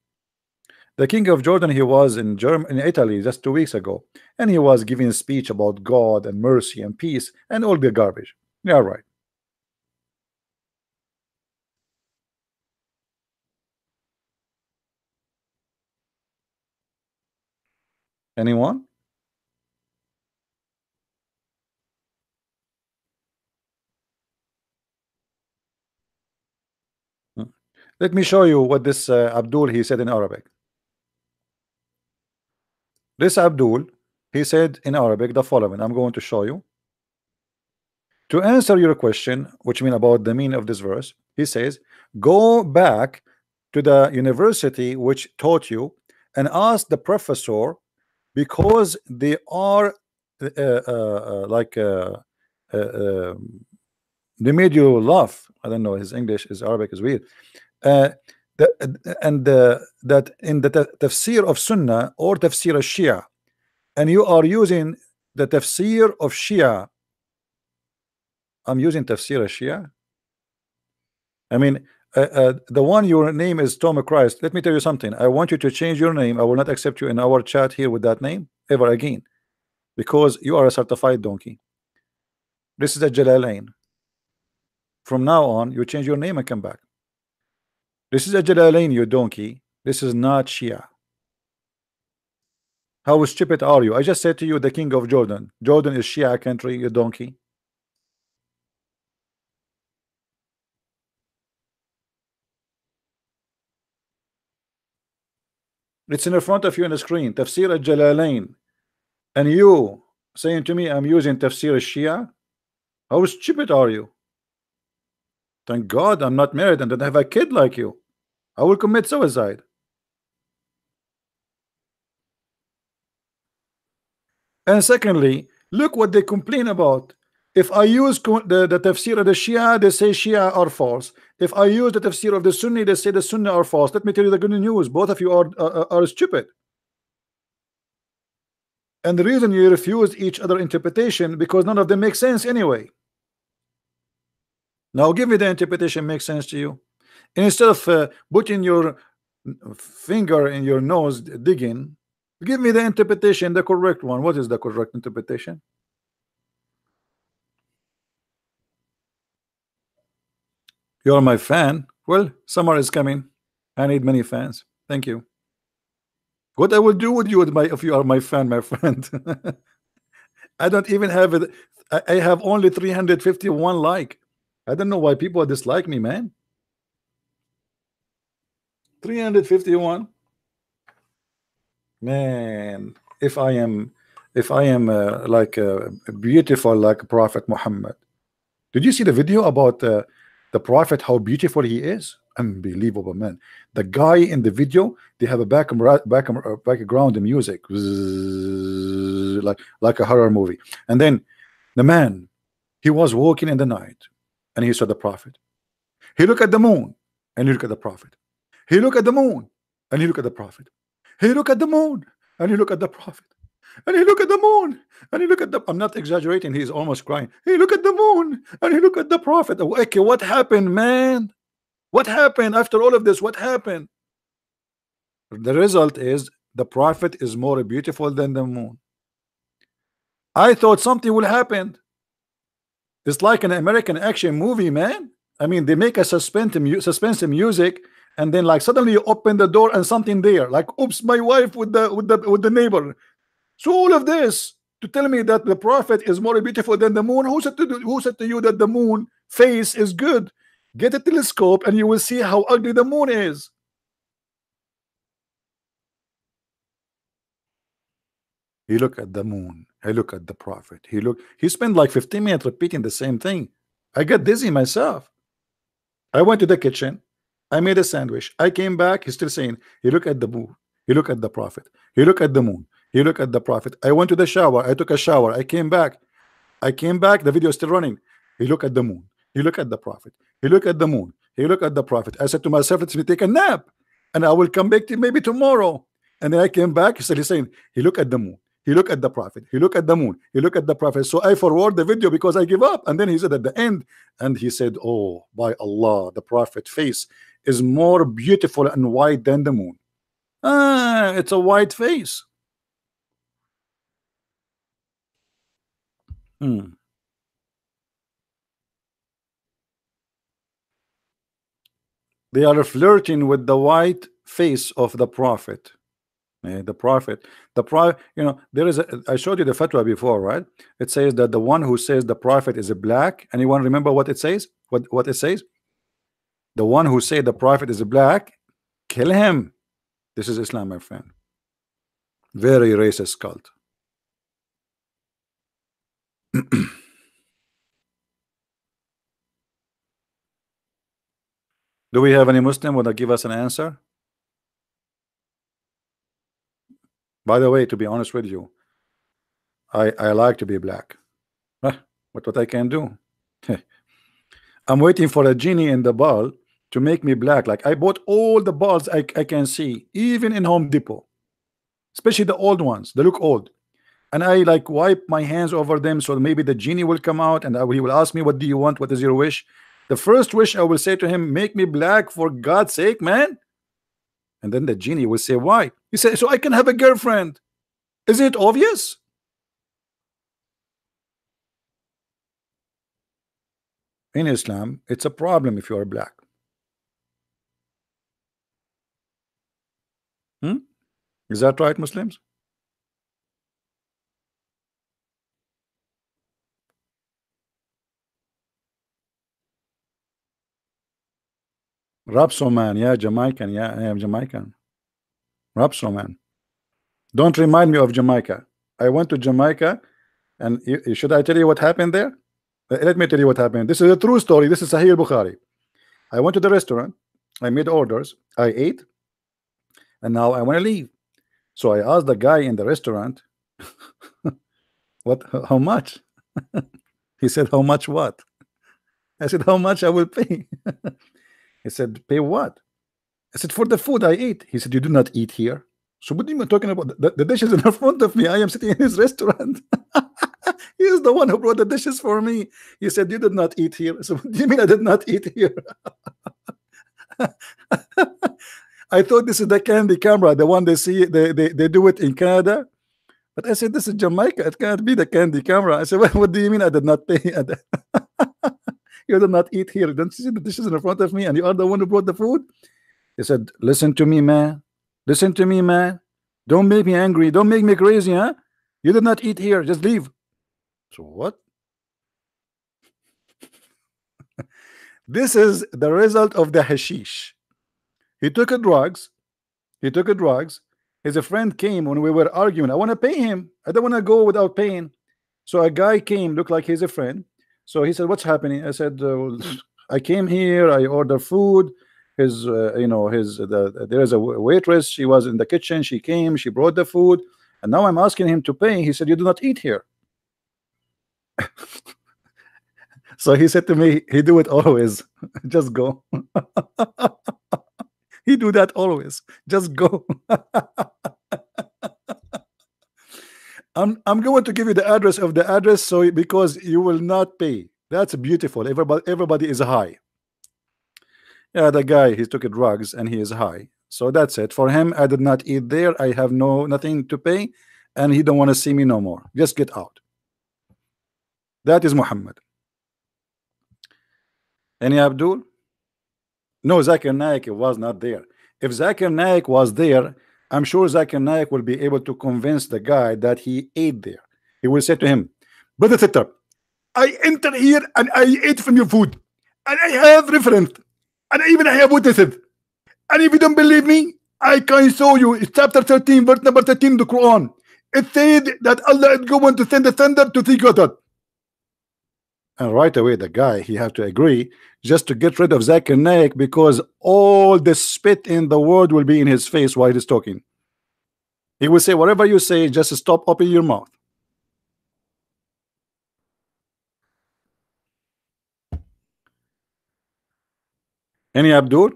The King of Jordan, he was in Italy just 2 weeks ago, and he was giving a speech about God and mercy and peace and all the garbage. Yeah, right. Anyone? Hmm. Let me show you what this Abdul he said in Arabic. This Abdul, he said in Arabic the following. I'm going to show you. To answer your question, which mean about the meaning of this verse, he says, go back to the university which taught you and ask the professor, because they are like they made you laugh. I don't know, his English, his Arabic is weird. Uh, that in the tafsir of Sunnah or tafsir of Shia, and you are using the tafsir of Shia. I'm using tafsir of Shia. I mean, the one your name is Tom Christ. Let me tell you something. I want you to change your name. I will not accept you in our chat here with that name ever again, because you are a certified donkey. This is a Jalalain. From now on, you change your name and come back. This is a Jalalain, you donkey. This is not Shia. How stupid are you? I just said to you, the King of Jordan. Jordan is Shia country, you donkey. It's in the front of you on the screen. Tafsir al-Jalalain. And you saying to me, I'm using Tafsir al-Shia? How stupid are you? Thank God I'm not married and don't have a kid like you. I will commit suicide. And secondly, look what they complain about. If I use the tafsir of the Shia, they say Shia are false. If I use the tafsir of the Sunni, they say the Sunni are false. Let me tell you the good news. Both of you are stupid. And the reason you refuse each other interpretation, because none of them make sense anyway. Now give me the interpretation makes sense to you. And instead of putting your finger in your nose digging, give me the interpretation, the correct one. What is the correct interpretation? You're my fan. Well, summer is coming. I need many fans. Thank you. What I will do with you if you are my fan, my friend. I don't even have it. I have only 351 like. I don't know why people dislike me, man. 351. Man, if I am like beautiful like Prophet Muhammad. Did you see the video about the Prophet, how beautiful he is? Unbelievable, man. The guy in the video, they have a background music, like a horror movie. And then the man, he was walking in the night and he saw the Prophet. He looked at the moon and he looked at the Prophet. He looked at the moon and he looked at the Prophet. He looked at the moon and he looked at the Prophet. And he looked at the moon and he looked at the, I'm not exaggerating, he's almost crying. He looked at the moon and he looked at the Prophet. Okay, what happened, man? What happened after all of this? What happened? The result is the Prophet is more beautiful than the moon. I thought something will happen. It's like an American action movie, man. I mean, they make a suspense music, and then like suddenly you open the door and something there, like oops, my wife with the neighbor. So all of this to tell me that the Prophet is more beautiful than the moon. Who said to you that the moon face is good? Get a telescope and you will see how ugly the moon is. He looked at the moon. He looked at the Prophet. He spent like 15 minutes repeating the same thing. I got dizzy myself. I went to the kitchen. I made a sandwich. I came back. He's still saying, he look at the moon. He look at the prophet. He look at the moon. He look at the prophet. I went to the shower. I took a shower. I came back. The video is still running. He look at the moon. He look at the prophet. He look at the moon. He look at the prophet. I said to myself, let me take a nap, and I will come back to maybe tomorrow. And then I came back. He's saying, he look at the moon. He look at the prophet. He look at the moon. He look at the prophet. So I forward the video because I give up. And then he said at the end, and he said, oh, by Allah, the prophet face is more beautiful and white than the moon. Ah, it's a white face. Hmm. They are flirting with the white face of the prophet. The prophet, you know, there is a, I showed you the fatwa before, right? It says that the one who says the prophet is a black. Anyone remember what it says? What it says? The one who say the prophet is a black, kill him. This is Islam, my friend. Very racist cult. Do we have any Muslim who will give us an answer? By the way, to be honest with you, I like to be black. What I can do? I'm waiting for a genie in the ball to make me black. Like I bought all the balls I can see, even in Home Depot, especially the old ones. They look old, and I like wipe my hands over them so maybe the genie will come out and he will ask me, what do you want? What is your wish? The first wish I will say to him, make me black for God's sake, man. And then the genie will say, why? He said, so I can have a girlfriend. Isn't it obvious? In Islam, it's a problem if you are black. Is that right, Muslims? Rapso man, yeah, Jamaican, yeah, I am Jamaican. Rapso man. Don't remind me of Jamaica. I went to Jamaica, and should I tell you what happened there? Let me tell you what happened. This is a true story. This is Sahih Bukhari. I went to the restaurant. I made orders. I ate, and now I want to leave. So I asked the guy in the restaurant, "What? How much?" He said, "How much what?" I said, "How much I will pay?" He said, "Pay what?" I said, "For the food I ate." He said, "You do not eat here." So what are you talking about? The dishes in front of me. I am sitting in his restaurant. He is the one who brought the dishes for me. He said, "You did not eat here." So what do you mean I did not eat here? I thought this is the candy camera, the one they see, they do it in Canada. But I said, this is Jamaica. It can't be the candy camera. I said, what do you mean I did not pay? You did not eat here. Don't you see the dishes in front of me and you are the one who brought the food? He said, listen to me, man. Listen to me, man. Don't make me angry. Don't make me crazy, huh? You did not eat here. Just leave. So what? This is the result of the hashish. He took a drugs. He took a drugs. His friend came when we were arguing. I want to pay him. I don't want to go without paying. So a guy came, looked like he's a friend. So he said, "What's happening?" I said, "I came here. I ordered food. His, there is a waitress. She was in the kitchen. She came. She brought the food, and now I'm asking him to pay." He said, "You do not eat here." So he said to me, "He do it always. Just go." He do that always. Just go. I'm going to give you the address of the address, so because you will not pay. That's beautiful. Everybody is high. Yeah, the guy, he took drugs and he is high. So that's it. For him, I did not eat there. I have nothing to pay, and he don't want to see me no more. Just get out. That is Muhammad. Any Abdul? No, Zakir Naik was not there. If Zakir Naik was there, I'm sure Zakir Naik will be able to convince the guy that he ate there. He will say to him, "Brother Sitter, I enter here and I ate from your food, and I have reference, and even I have witnesses. And if you don't believe me, I can show you. It's chapter 13, verse number 13 of the Quran. It said that Allah is going to send a thunder to see God." And right away, the guy, he have to agree just to get rid of Zakir Naik, because all the spit in the world will be in his face while he's talking. He will say, whatever you say, just stop, open your mouth. Any Abdul?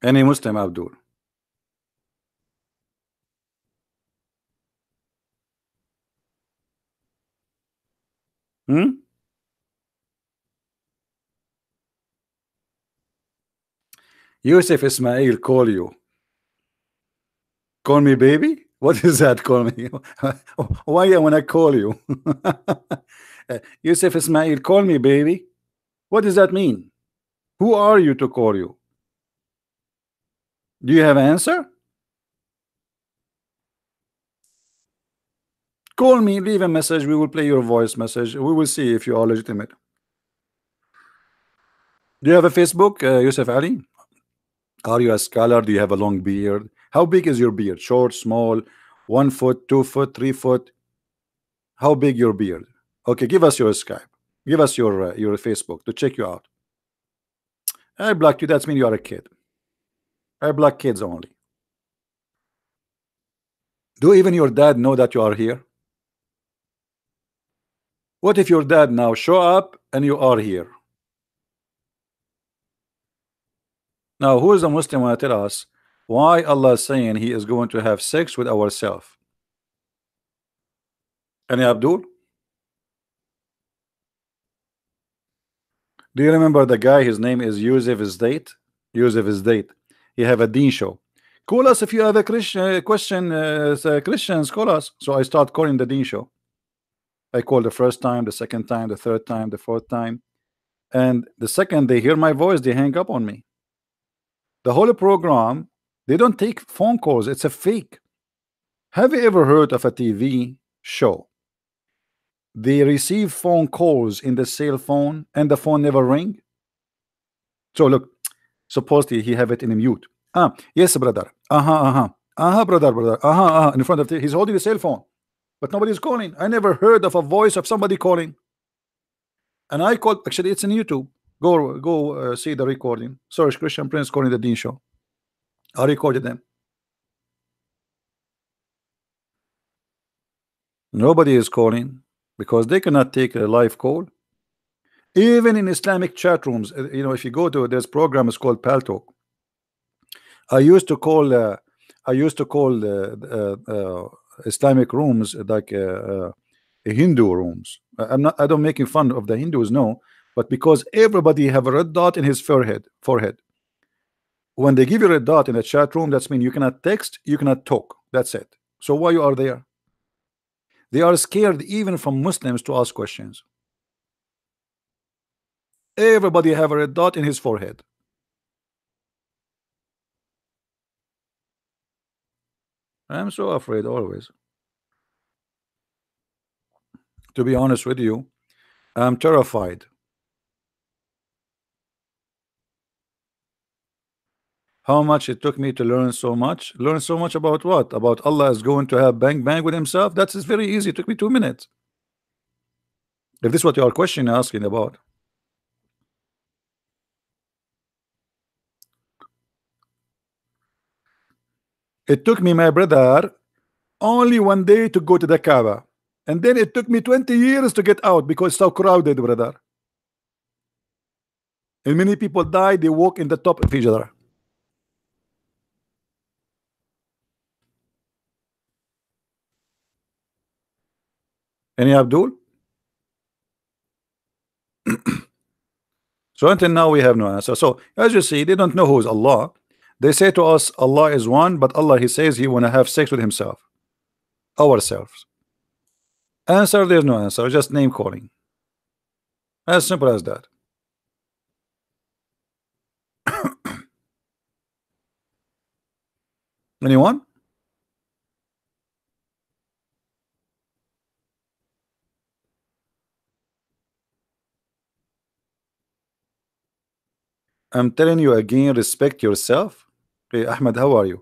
Any Muslim Abdul? Hmm? Yusuf Ismail call you. Call me baby? What is that? Call me. Why when I call you? Yusuf Ismail, call me baby. What does that mean? Who are you to call you? Do you have an answer? Call me, leave a message. We will play your voice message. We will see if you are legitimate. Do you have a Facebook, Yusuf Ali? Are you a scholar? Do you have a long beard? How big is your beard? Short, small, 1 foot, 2 foot, 3 foot? How big your beard? Okay, give us your Skype. Give us your Facebook to check you out. I blocked you. That's mean you are a kid. I block kids only. Do even your dad know that you are here? What if your dad now show up and you are here? Now, who is a Muslim want to tell us why Allah is saying He is going to have sex with ourselves? Any Abdul? Do you remember the guy? His name is Yusuf Isdate. Yusuf Isdate. He have a Deen show. Call us if you have a Christian question. Christians, call us. So I start calling the Deen show. I call the first time, the second time, the third time, the fourth time, and the second they hear my voice, they hang up on me. The whole program, they don't take phone calls. It's a fake. Have you ever heard of a TV show? They receive phone calls in the cell phone and the phone never ring. So look, supposedly he have it in a mute. Yes, brother. Brother. In front of he's holding the cell phone, but nobody's calling. I never heard of a voice of somebody calling. And I called. Actually, it's in YouTube. Go see the recording. Sorry, Christian Prince calling the Dean show. I recorded them. Nobody is calling because they cannot take a live call. Even in Islamic chat rooms, you know, if you go to this program, is called Paltalk. I used to call Islamic rooms like Hindu rooms. I don't making fun of the Hindus, no, but because everybody have a red dot in his forehead. When they give you a red dot in a chat room, that's mean you cannot text, you cannot talk. That's it. So why you are there? They are scared even from Muslims to ask questions. Everybody have a red dot in his forehead. I'm so afraid always. To be honest with you, I'm terrified. How much it took me to learn so much? Learn so much about what? About Allah is going to have bang bang with himself? That's very easy. It took me 2 minutes. If this is what you are questioning, asking about. It took me, my brother, only 1 day to go to the Kaaba. And then it took me 20 years to get out because it's so crowded, brother. And many people die, they walk in the top of each other. Any Abdul? So until now we have no answer. So as you see, they don't know who is Allah. They say to us, Allah is one, but Allah, He says He want to have sex with Himself, ourselves. Answer, there's no answer, just name calling. As simple as that. Anyone? I'm telling you again, respect yourself. Hey, Ahmed, how are you?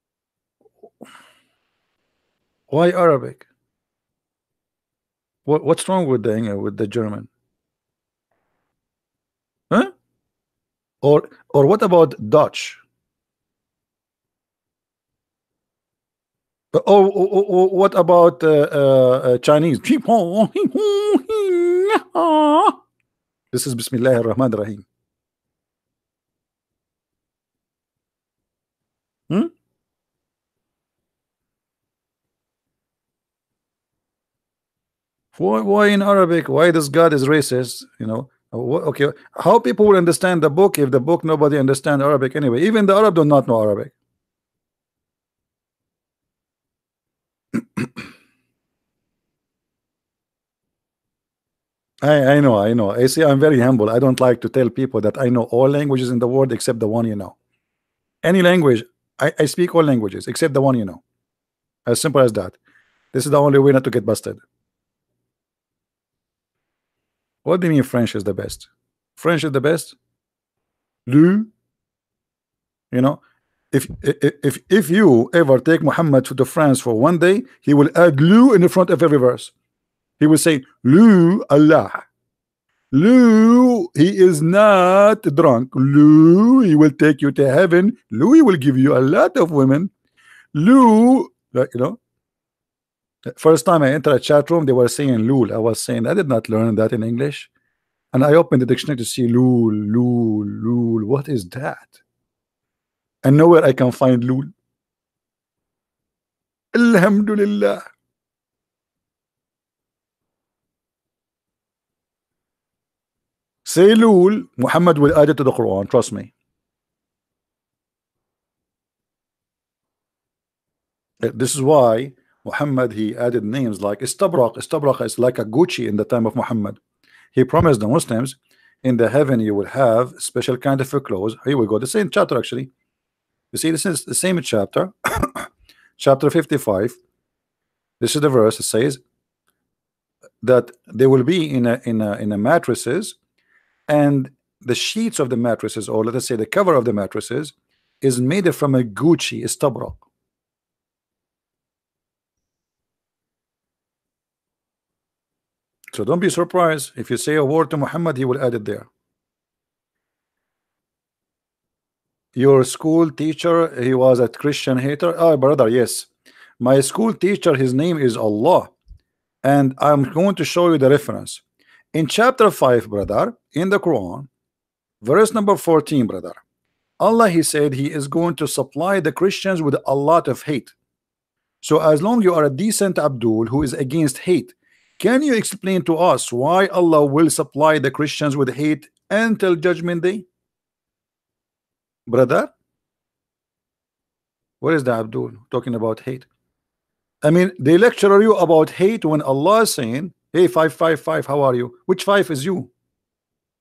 Why Arabic? What's wrong with the German? Huh? Or what about Dutch? What about Chinese? This is Bismillah ar-Rahman ar-Rahim. Hmm? Why in Arabic? Why this God is racist? You know? Okay, how people will understand the book if the book nobody understand Arabic anyway? Even the Arab do not know Arabic. I know. I see. I'm very humble. I don't like to tell people that I know all languages in the world except the one you know. Any language, I speak all languages except the one you know. As simple as that. This is the only way not to get busted. What do you mean French is the best? French is the best? Lu, you know, if you ever take Muhammad to France for one day, he will add Lu in the front of every verse. He will say, Lu Allah. Lu, he is not drunk. Lu, he will take you to heaven. Lu, he will give you a lot of women. Lu, like, you know, first time I entered a chat room, they were saying Lul. I was saying, I did not learn that in English. And I opened the dictionary to see Lul, Lul, Lul. What is that? And nowhere I can find Lul. Alhamdulillah. Say Lul, Muhammad will add it to the Quran. Trust me. This is why Muhammad, he added names like Istabraq. Istabraq is like a Gucci in the time of Muhammad. He promised the Muslims, in the heaven you will have special kind of clothes. Here we go. The same chapter actually. You see, this is the same chapter. Chapter 55. This is the verse. It says that they will be in a mattresses, and the sheets of the mattresses, or let us say the cover of the mattresses, is made from a Gucci Istabraq. So don't be surprised if you say a word to Muhammad, he will add it there. Your school teacher, he was a Christian hater. Oh, brother, yes. My school teacher, his name is Allah. And I'm going to show you the reference. In chapter 5, brother, in the Quran, verse number 14, brother, Allah, he said he is going to supply the Christians with a lot of hate. So as long you are a decent Abdul who is against hate, can you explain to us why Allah will supply the Christians with hate until judgment day? Brother, where is the Abdul talking about hate? I mean, they lecture you about hate when Allah is saying, hey, 555, how are you? Which five is you?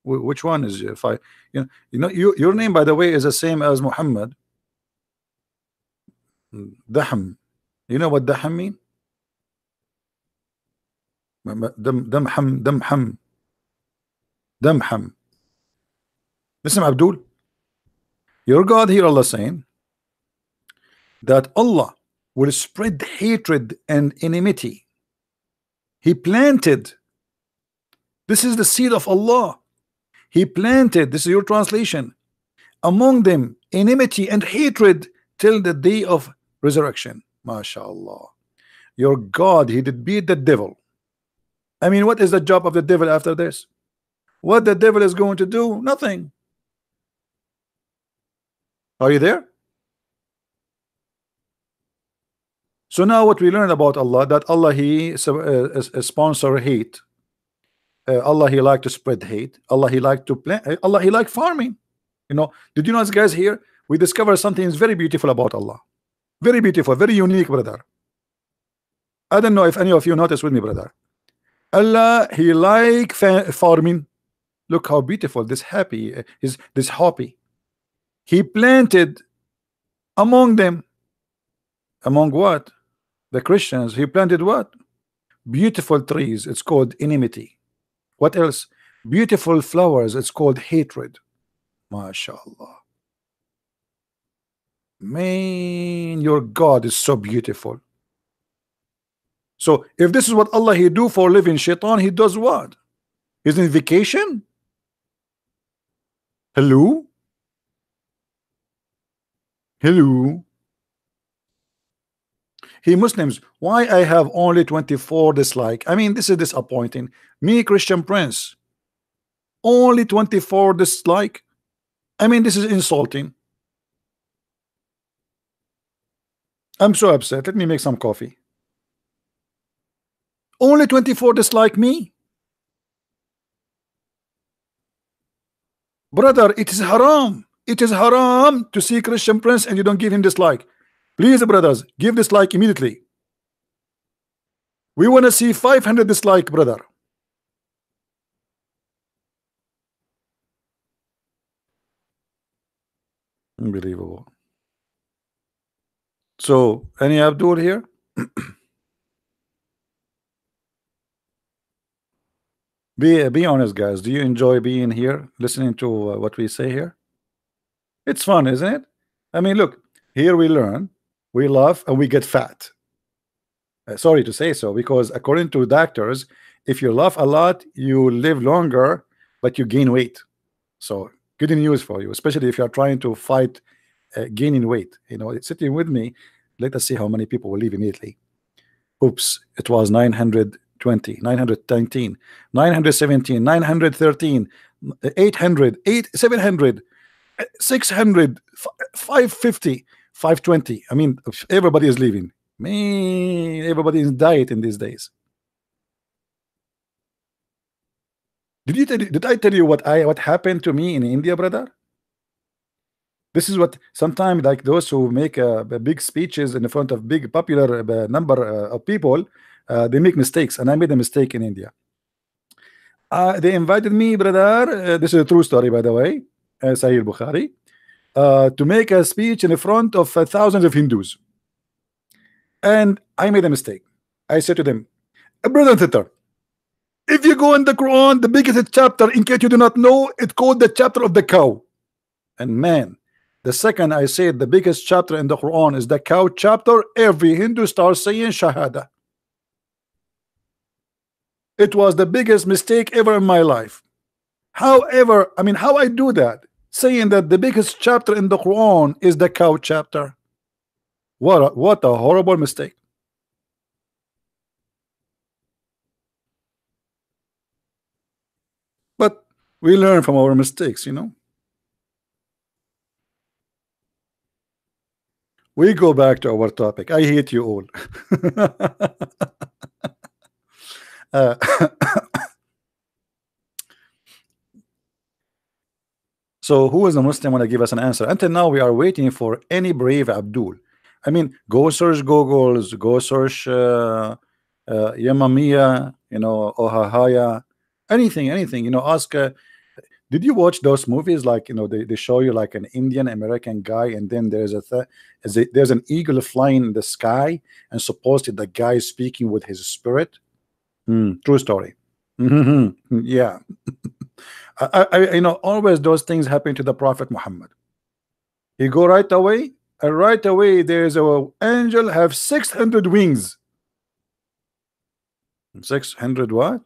Which one is five? Your name, by the way, is the same as Muhammad. Dahm. You know what Dahm mean? Damham. Listen, Abdul. Your God here, Allah saying that Allah will spread hatred and enmity. He planted. This is the seed of Allah. He planted, this is your translation, among them enmity and hatred till the day of resurrection. MashaAllah. Your God, he did beat the devil. I mean, what is the job of the devil after this? What the devil is going to do? Nothing. Are you there? So now what we learned about Allah, that Allah, he sponsor hate. Allah, he like to spread hate. Allah, he like to plant. Allah, he like farming. You know, did you know, guys, here we discover something is very beautiful about Allah. Very beautiful, very unique, brother. I don't know if any of you notice with me, brother. Allah, he like farming. Look how beautiful this happy is, this happy. He planted among them. Among what? The Christians. He planted what? Beautiful trees. It's called enmity. What else? Beautiful flowers. It's called hatred. MashaAllah. Man, your God is so beautiful. So if this is what Allah he do for living, shaitan he does what? He's in vacation. Hello, hello. He Muslims, why I have only 24 dislike? I mean, this is disappointing. Me, Christian Prince, only 24 dislike. I mean, this is insulting. I'm so upset. Let me make some coffee. Only 24 dislike me. Brother, it is haram. It is haram to see Christian Prince and you don't give him dislike. Please, brothers, give dislike immediately. We want to see 500 dislike, brother. Unbelievable. So, any Abdul here? Be honest, guys. Do you enjoy being here, listening to what we say here? It's fun, isn't it? I mean, look, here we learn, we laugh, and we get fat. Sorry to say so, because according to doctors, if you laugh a lot, you live longer, but you gain weight. So, good news for you, especially if you are trying to fight gaining weight. You know, sitting with me, let us see how many people will leave immediately. Oops, it was 920, 919, 917, 913, 800, 700, 600, 550, 520. I mean, everybody is leaving. Man, everybody is dieting these days. Did I tell you what happened to me in India, brother? This is what sometimes, like those who make big speeches in front of big popular number of people, they make mistakes, and I made a mistake in India. They invited me, brother. This is a true story, by the way, Sahih Bukhari, to make a speech in front of thousands of Hindus, and I made a mistake. I said to them, brother and sister, if you go in the Quran, the biggest chapter, in case you do not know, it's called the chapter of the cow. And man, the second I said the biggest chapter in the Quran is the cow chapter, every Hindu starts saying Shahada. It was the biggest mistake ever in my life. However, I mean, how I do that? Saying that the biggest chapter in the Quran is the cow chapter. What a horrible mistake. But we learn from our mistakes, you know. We go back to our topic. I hate you all. uh, So who is a Muslim want to give us an answer? Until now, we are waiting for any brave Abdul. I mean, go search Googles, go search Yamamiya, you know, Ohahaya, anything, you know, ask. Did you watch those movies? Like, you know, they show you like an Indian American guy, and then there's an eagle flying in the sky, and supposedly the guy is speaking with his spirit. True story. Yeah. You know, always those things happen to the Prophet Muhammad. He go right away, and right away there's a angel have 600 wings. 600 what?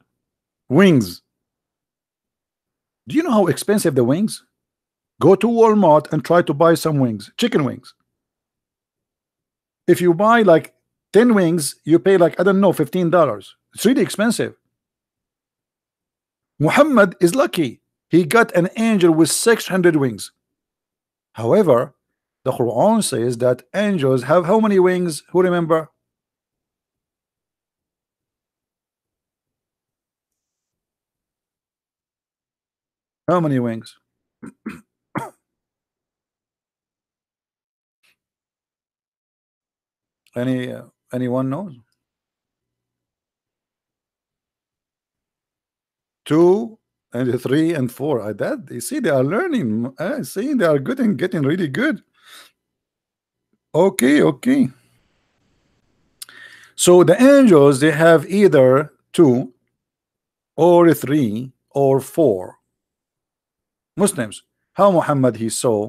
Wings. Do you know how expensive the wings? Go to Walmart and try to buy some wings, chicken wings. If you buy like 10 wings, you pay like, I don't know, $15. It's really expensive. Muhammad is lucky. He got an angel with 600 wings. However, the Quran says that angels have how many wings? Who remember? How many wings? Anyone knows? 2 and 3 and 4. That you see, they are learning. See, they are good and getting really good. Okay. So the angels, they have either 2 or 3 or 4. Muslims, how Muhammad he saw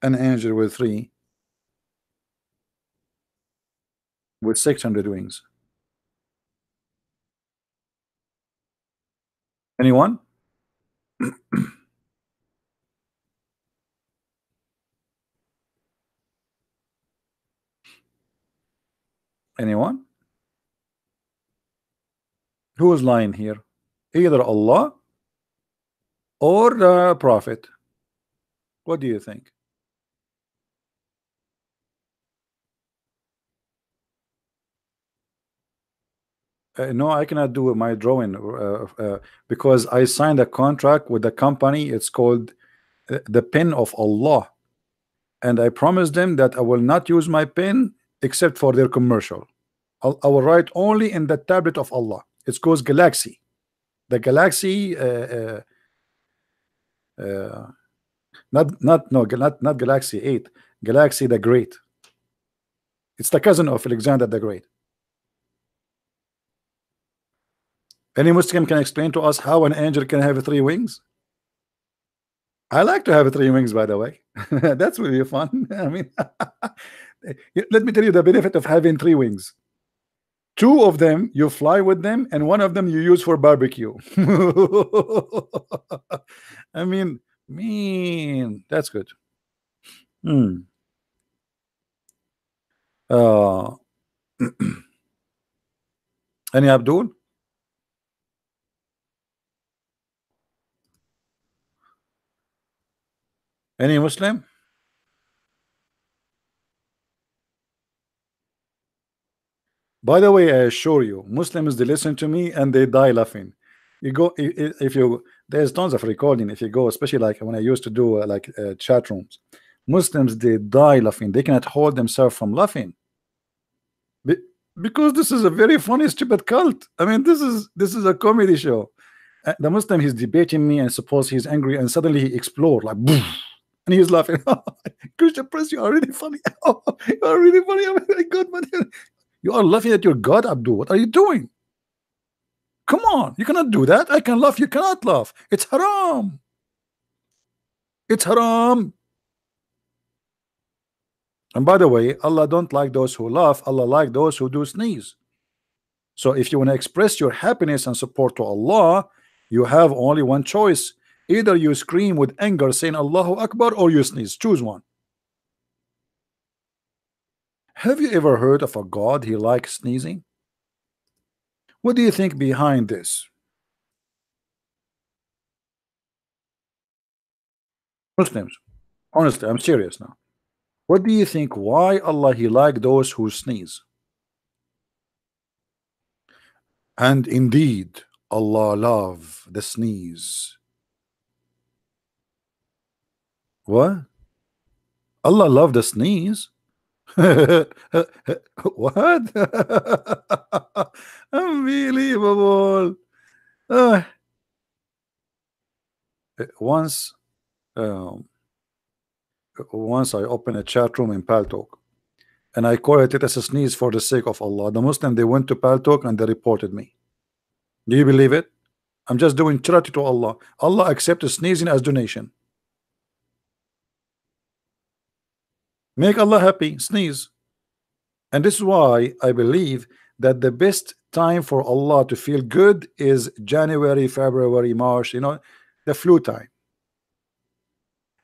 an angel with 3 with 600 wings? Anyone? Anyone? Who is lying here? Either Allah or the Prophet. What do you think? No, I cannot do my drawing because I signed a contract with the company. It's called the pen of Allah, and I promised them that I will not use my pen except for their commercial. I will write only in the tablet of Allah. It's called Galaxy. The Galaxy, uh, not no, not Galaxy 8, Galaxy the Great. It's the cousin of Alexander the Great. Any Muslim can explain to us how an angel can have three wings? I like to have three wings, by the way. That's really fun. I mean, let me tell you the benefit of having three wings. Two of them you fly with them, and one of them you use for barbecue. I mean, that's good. Hmm. Uh, any Abdul? Any Muslim? By the way, I assure you, Muslims they listen to me and they die laughing. You go if you there's tons of recording. If you go, especially like when I used to do chat rooms, Muslims they die laughing. They cannot hold themselves from laughing. Be- because this is a very funny stupid cult. I mean, this is a comedy show. The Muslim he's debating me and suppose he's angry and suddenly he explode like boom, and he's laughing. Christian Prince, you are really funny. You are really funny. Oh my God, man. You are laughing at your God, Abdul. What are you doing? Come on, you cannot do that. I can laugh, you cannot laugh. It's haram. It's haram. And by the way, Allah don't like those who laugh. Allah like those who do sneeze. So if you want to express your happiness and support to Allah, you have only one choice. Either you scream with anger saying Allahu Akbar or you sneeze. Choose one. Have you ever heard of a God he likes sneezing? What do you think behind this? Muslims, honestly, I'm serious now. What do you think why Allah he like those who sneeze? And indeed, Allah love the sneeze. What? Allah love the sneeze? What? Unbelievable. Uh, once, um, once I opened a chat room in Paltalk, and I called it as a sneeze for the sake of Allah. The Muslim they went to Paltalk and they reported me. Do you believe it? I'm just doing charity to Allah. Allah accepts sneezing as donation. Make Allah happy, sneeze. And this is why I believe that the best time for Allah to feel good is January, February, March, the flu time.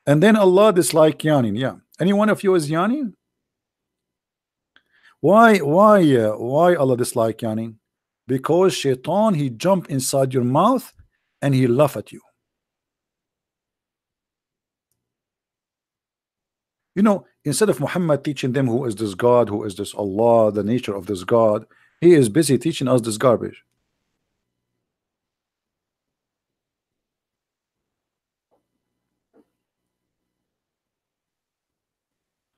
And then Allah dislike yawning. Yeah. Any one of you is yawning? Why Allah dislike yawning? Because shaitan he jump inside your mouth and he laugh at you. Instead of Muhammad teaching them who is this God, who is this Allah, the nature of this God, he is busy teaching us this garbage.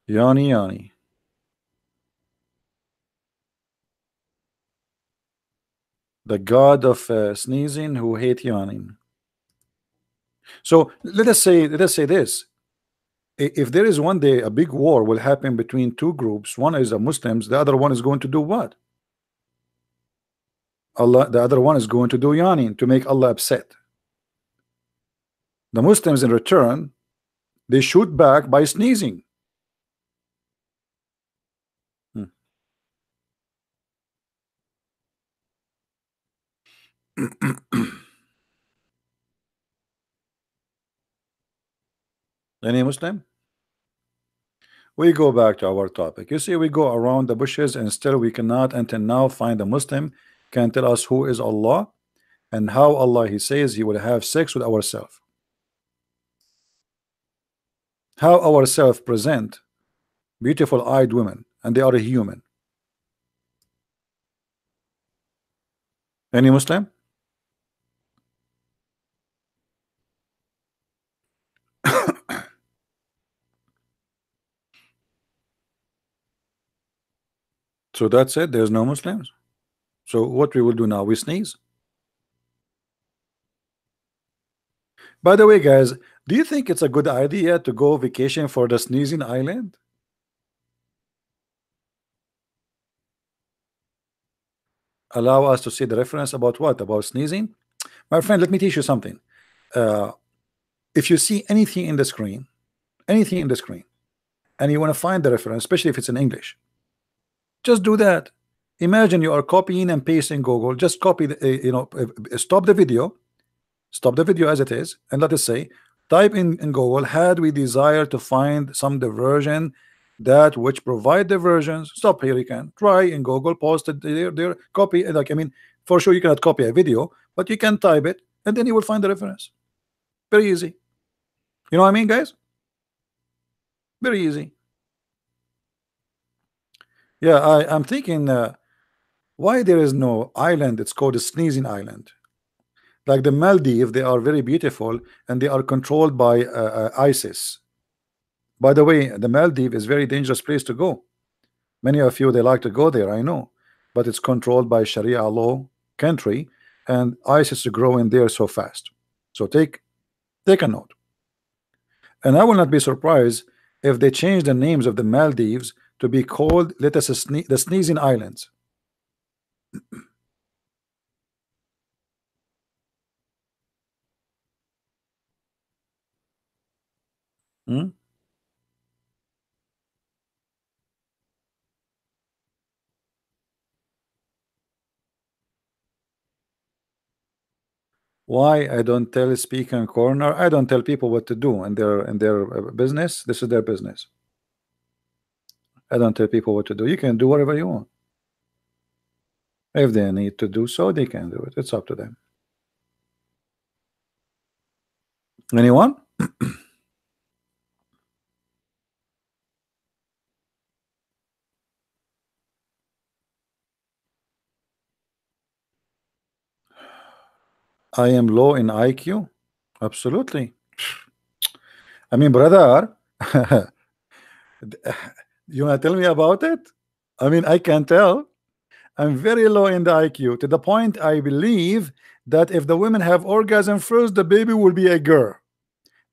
Yani Yani, the God of sneezing who hate yawning. So let us say this. If there is one day a big war will happen between two groups, one is the Muslims, the other one is going to do what? Allah, the other one is going to do yawning to make Allah upset. The Muslims in return, they shoot back by sneezing. Hmm. Any Muslim? We go back to our topic. You see, we go around the bushes and still we cannot until now find a Muslim can tell us who is Allah and how Allah he says he will have sex with ourselves. How ourselves present beautiful eyed women and they are a human. Any Muslim? So that's it. There's no Muslims. So what we will do now? We sneeze. By the way, guys, do you think it's a good idea to go vacation for the sneezing island? Allow us to see the reference about what? About sneezing? My friend, let me teach you something. Uh, if you see anything in the screen, and you want to find the reference, especially if it's in English, just do that. Imagine you are copying and pasting Google. Just copy the, stop the video as it is, and let us say, type in Google, had we desire to find some diversion that which provide diversions. Stop here. You can try in Google, post it there, copy. Like, I mean, for sure you cannot copy a video, but you can type it, and then you will find the reference. Very easy. You know what I mean, guys? Very easy. Yeah, I'm thinking why there is no island. It's called a sneezing island. Like the Maldives, they are very beautiful and they are controlled by ISIS. By the way, the Maldives is very dangerous place to go. Many of you they like to go there, I know, but it's controlled by Sharia law country, and ISIS is growing there so fast. So take a note. And I will not be surprised if they change the names of the Maldives to be called, let us the Sneezing Islands. Hmm? Why I don't tell speak in corner? I don't tell people what to do in their business. This is their business. I don't tell people what to do. You can do whatever you want. If they need to do so, they can do it. It's up to them. Anyone? I am low in IQ. Absolutely. I mean, brother, you want to tell me about it? I mean, I can tell. I'm very low in the IQ to the point I believe that if the women have orgasm first, the baby will be a girl.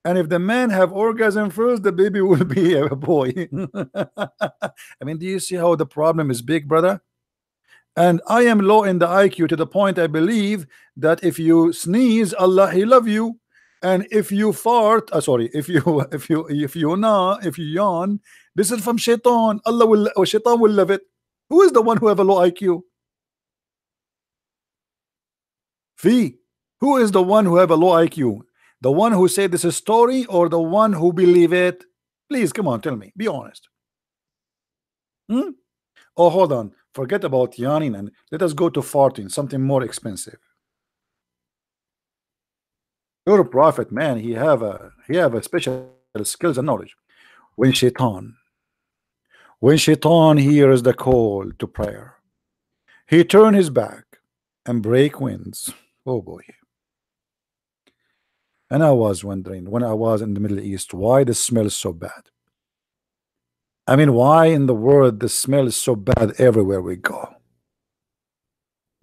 And if the men have orgasm first, the baby will be a boy. I mean, do you see how the problem is big, brother? And I am low in the IQ to the point I believe that if you sneeze, Allah He love you, and if you fart, sorry, if you yawn, this is from Shaitan. Allah will, or Shaitan will love it. Who is the one who have a low IQ? Fee. Who is the one who have a low IQ? The one who said this is story, or the one who believe it? Please come on, tell me. Be honest. Hmm? Oh, hold on. Forget about yawning and let us go to farting, something more expensive. Your prophet, man, he have a special skills and knowledge. When shaitan, when shaitan hears the call to prayer, he turn his back and break winds. Oh boy. And I was wondering when I was in the Middle East, why the smell is so bad. I mean, why in the world the smell is so bad everywhere we go?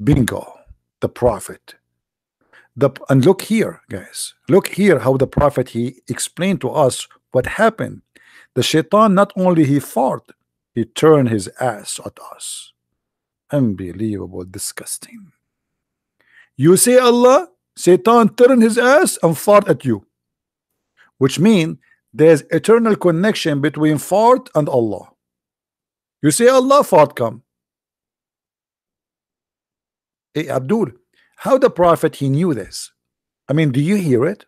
Bingo, the prophet. And look here, guys. Look here how the prophet he explained to us what happened. The shaitan not only he fought, he turned his ass at us. Unbelievable, disgusting. You say Allah, Satan turn his ass and fart at you, which means there's eternal connection between fart and Allah. You say Allah, fart come. Hey, Abdul, how the prophet he knew this? I mean, do you hear it?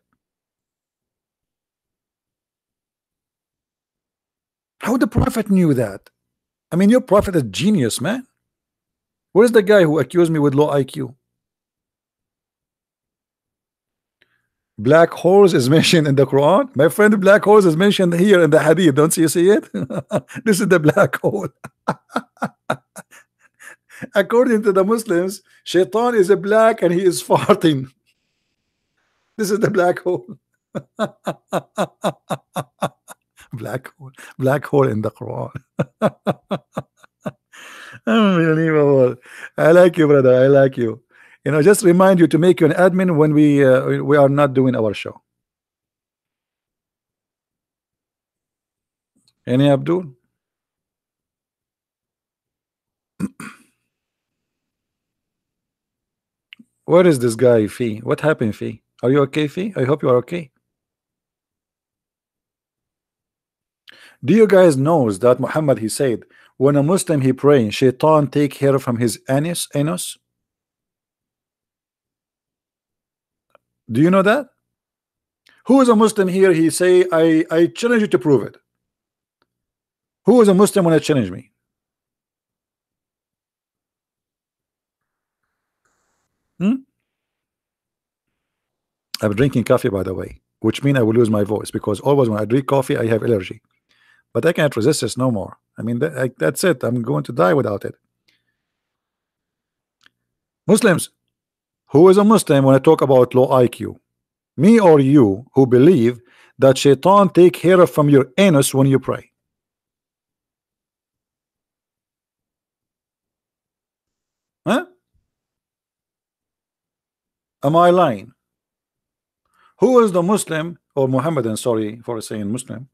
How the prophet knew that? I mean, your prophet is genius, man. Where's the guy who accused me with low IQ? Black holes is mentioned in the Quran. My friend, black holes is mentioned here in the Hadith. Don't you see it? This is the black hole. According to the Muslims, Shaitan is a black and he is farting. This is the black hole. Black hole in the Quran. Unbelievable. I like you, brother. I like you. You know, just remind you to make you an admin when we are not doing our show. Any Abdul? Where is this guy, Fee? What happened, Fee? Are you okay, Fee? I hope you are okay. Do you guys knows that Muhammad he said when a Muslim he praying, Shaitan take hair from his anus? Do you know that? Who is a Muslim here? He say, I challenge you to prove it. Who is a Muslim when I challenge me? I'm drinking coffee, by the way, which means I will lose my voice because always when I drink coffee, I have allergy. But I can't resist this no more. I mean, that's it. I'm going to die without it. Muslims, who is a Muslim when I talk about low IQ? Me or you who believe that Shaitan take hair from your anus when you pray? Huh? Am I lying? Who is the Muslim or Mohammedan? Sorry for saying Muslim.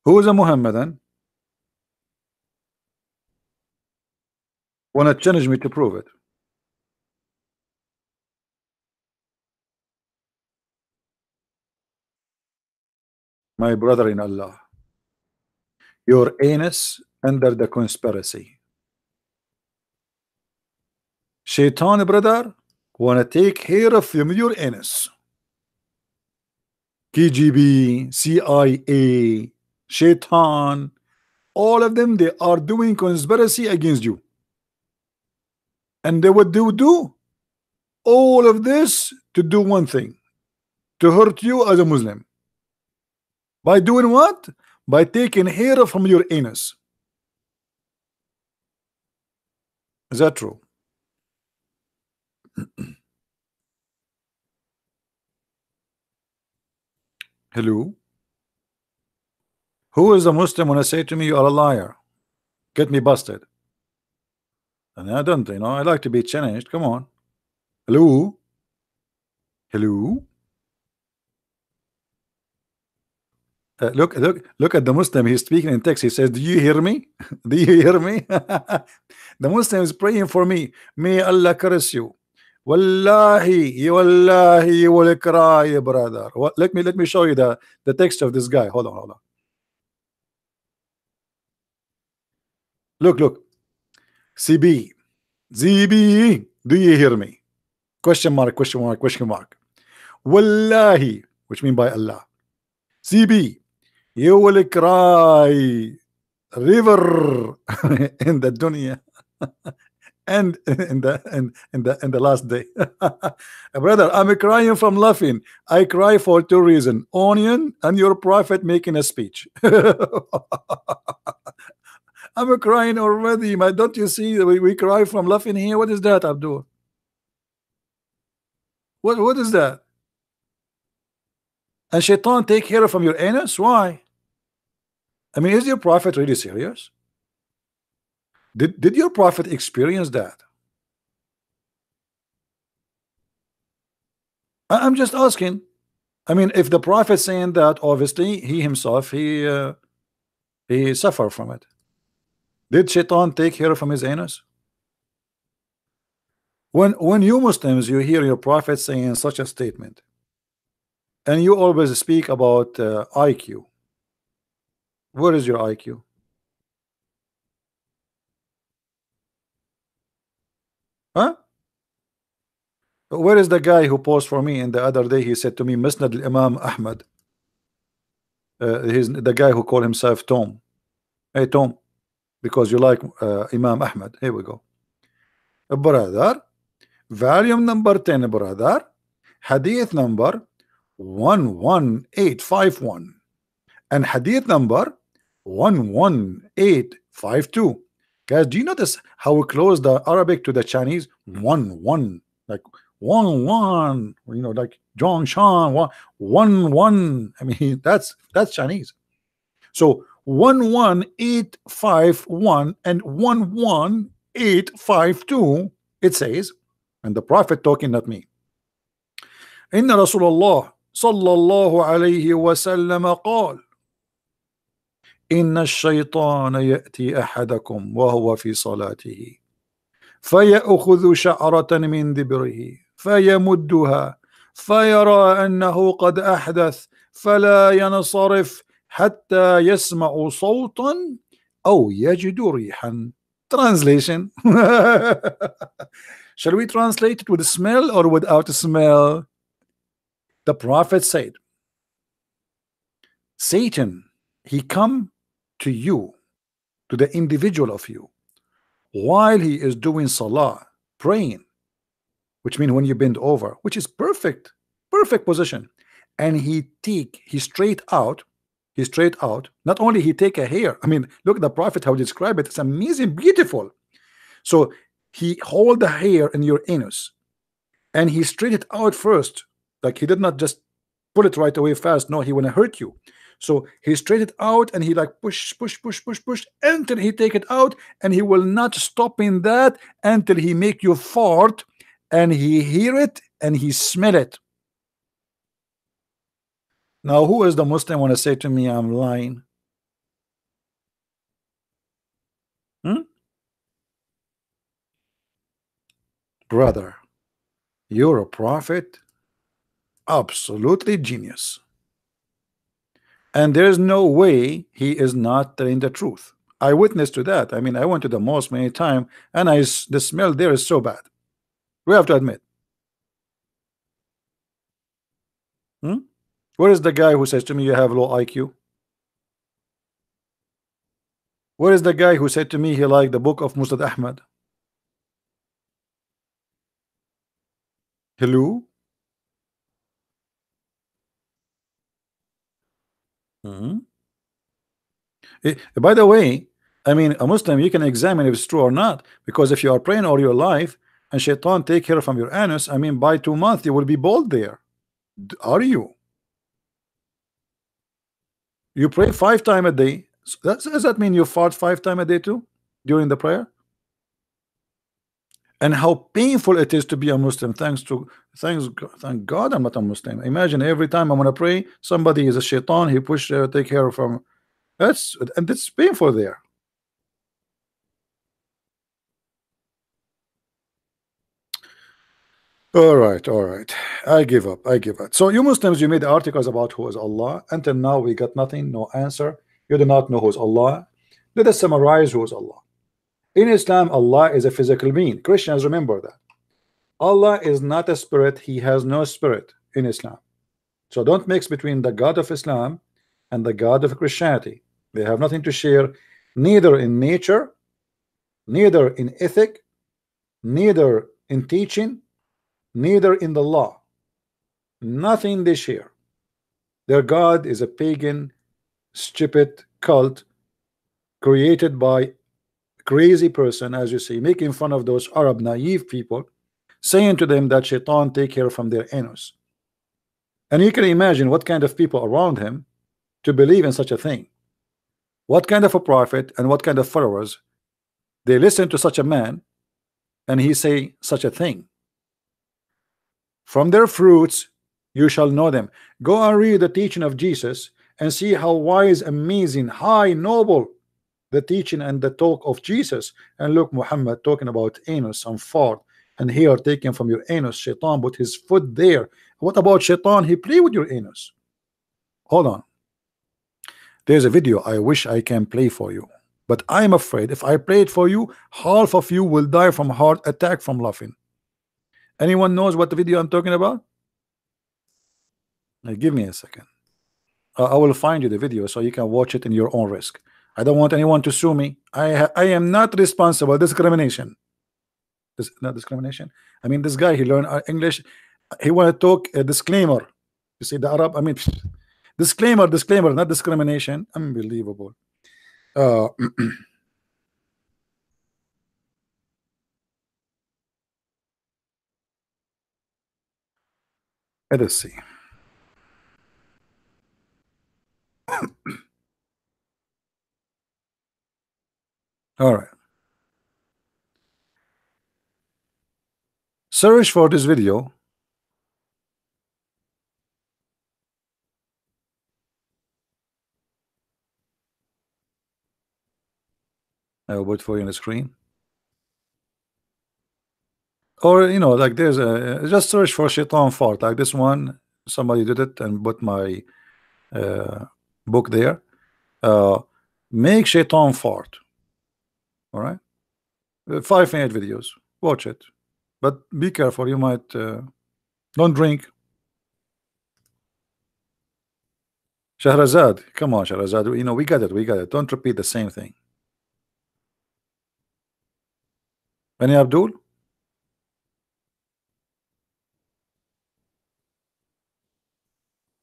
Who is a Mohammedan? Want to challenge me to prove it? My brother in Allah, your anus under the conspiracy. Shaitan, brother, want to take hair from your anus. KGB, CIA, Shaitan, all of them, they are doing conspiracy against you. And they would do all of this to do one thing, to hurt you as a Muslim. By doing what? By taking hair from your anus. Is that true? Hello? Who is a Muslim when I say to me you are a liar? Get me busted. And I don't, you know, I like to be challenged. Come on. Hello? Hello? Look at the Muslim. He's speaking in text. He says, do you hear me? Do you hear me? The Muslim is praying for me. May Allah curse you. Wallahi, you will cry, brother. What? Let me show you the text of this guy. Hold on. Look. CB, ZB, do you hear me? Question mark. Wallahi, which mean by Allah. CB, you will cry river in the dunya and in the last day. Brother, I'm crying from laughing. I cry for two reasons: onion and your prophet making a speech. I'm crying already, man. Don't you see we cry from laughing here? What is that, Abdul? What is that? And Shaitan take hair from your anus? Why? I mean, is your prophet really serious? Did your prophet experience that? I'm just asking. I mean, if the prophet saying that, obviously he himself he suffered from it. Did Shaitan take hair from his anus? When you Muslims you hear your prophet saying such a statement, and you always speak about IQ, where is your IQ? Huh? Where is the guy who posed for me? And the other day he said to me, Musnad al-Imam Ahmad. He's the guy who called himself Tom. Hey Tom, because you like Imam Ahmed. Here we go. Brother, volume number 10, brother. Hadith number 11851 and hadith number 11852. Guys, do you notice how we close the Arabic to the Chinese? One, like one, you know, like John Shan, one. I mean, that's Chinese. So 11851 and 11852, it says, and the Prophet talking, not me. Inna Rasulullah sallallahu alayhi wa sallam قال إن الشيطان يأتي أحدكم وهو في صلاته فيأخذ شعرة من دبره فيمدها فيرى أنه قد أحدث فلا ينصرف حتى يسمع صوتا أو يجد ريحا. Translation. Shall we translate it with smell or without smell? The Prophet said, Satan, he come to you, to the individual of you, while he is doing salah, praying, which means when you bend over, which is perfect position, and he straight out, not only he take a hair, I mean, look at the Prophet how he describe it, it's amazing, beautiful. So he hold the hair in your anus and he straight it out first, like he did not just pull it right away fast, no, he wanna hurt you. So he straight it out and he like push until he take it out, and he will not stop in that until he make you fart and he hear it and he smell it. Now who is the Muslim want to say to me I'm lying? Brother, you're a prophet, absolutely genius, and there's no way he is not telling the truth. I witness to that. I mean, I went to the mosque many times and the smell there is so bad, we have to admit. Where is the guy who says to me you have low IQ? Where is the guy who said to me he liked the book of Musnad Ahmad? Hello? By the way, I mean, a Muslim, you can examine if it's true or not, because if you are praying all your life and shaitan take care from your anus, I mean, by 2 months you will be bald there. Are you? You pray 5 times a day. So does that mean you fart 5 times a day too during the prayer? And how painful it is to be a Muslim. Thank God I'm not a Muslim. Imagine every time I'm gonna pray, somebody is a shaitan. He push take care from. And it's painful there. All right. I give up. So you Muslims, you made articles about who is Allah. Until now, we got nothing, no answer. You do not know who is Allah. Let us summarize who is Allah. In Islam, Allah is a physical being. Christians, remember that. Allah is not a spirit. He has no spirit in Islam. So don't mix between the God of Islam and the God of Christianity. They have nothing to share, neither in nature, neither in ethic, neither in teaching, neither in the law. Nothing they share. Their God is a pagan, stupid cult created by crazy person, as you see, making fun of those Arab naive people, saying to them that shaitan take care from their anus. And you can imagine what kind of people around him to believe in such a thing. What kind of a prophet and what kind of followers they listen to such a man and he say such a thing. From their fruits you shall know them. Go and read the teaching of Jesus and see how wise, amazing, high, noble the teaching and the talk of Jesus. And look, Muhammad talking about anus and fart, and here taken from your anus. Shaitan put his foot there. What about shaitan? He play with your anus. Hold on. There's a video I wish I can play for you, but I'm afraid if I play it for you, half of you will die from heart attack from laughing. Anyone knows what the video I'm talking about? Now, give me a second. I will find you the video so you can watch it in your own risk. I don't want anyone to sue me. I am not responsible. Discrimination. This not discrimination. I mean, this guy, he learned English. He want to talk a disclaimer. You see the Arab. I mean, disclaimer, disclaimer, not discrimination. Unbelievable. Uh, let us see. All right. Search for this video. I will put for you on the screen. Or like there's a just search for shaitan fart like this one. Somebody did it and put my uh, book there. Uh, make shaitan fart. All right. 5 minute videos. Watch it, but be careful. You might don't drink. Shahrazad, come on, Shahrazad. We got it. We got it. Don't repeat the same thing. Any Abdul?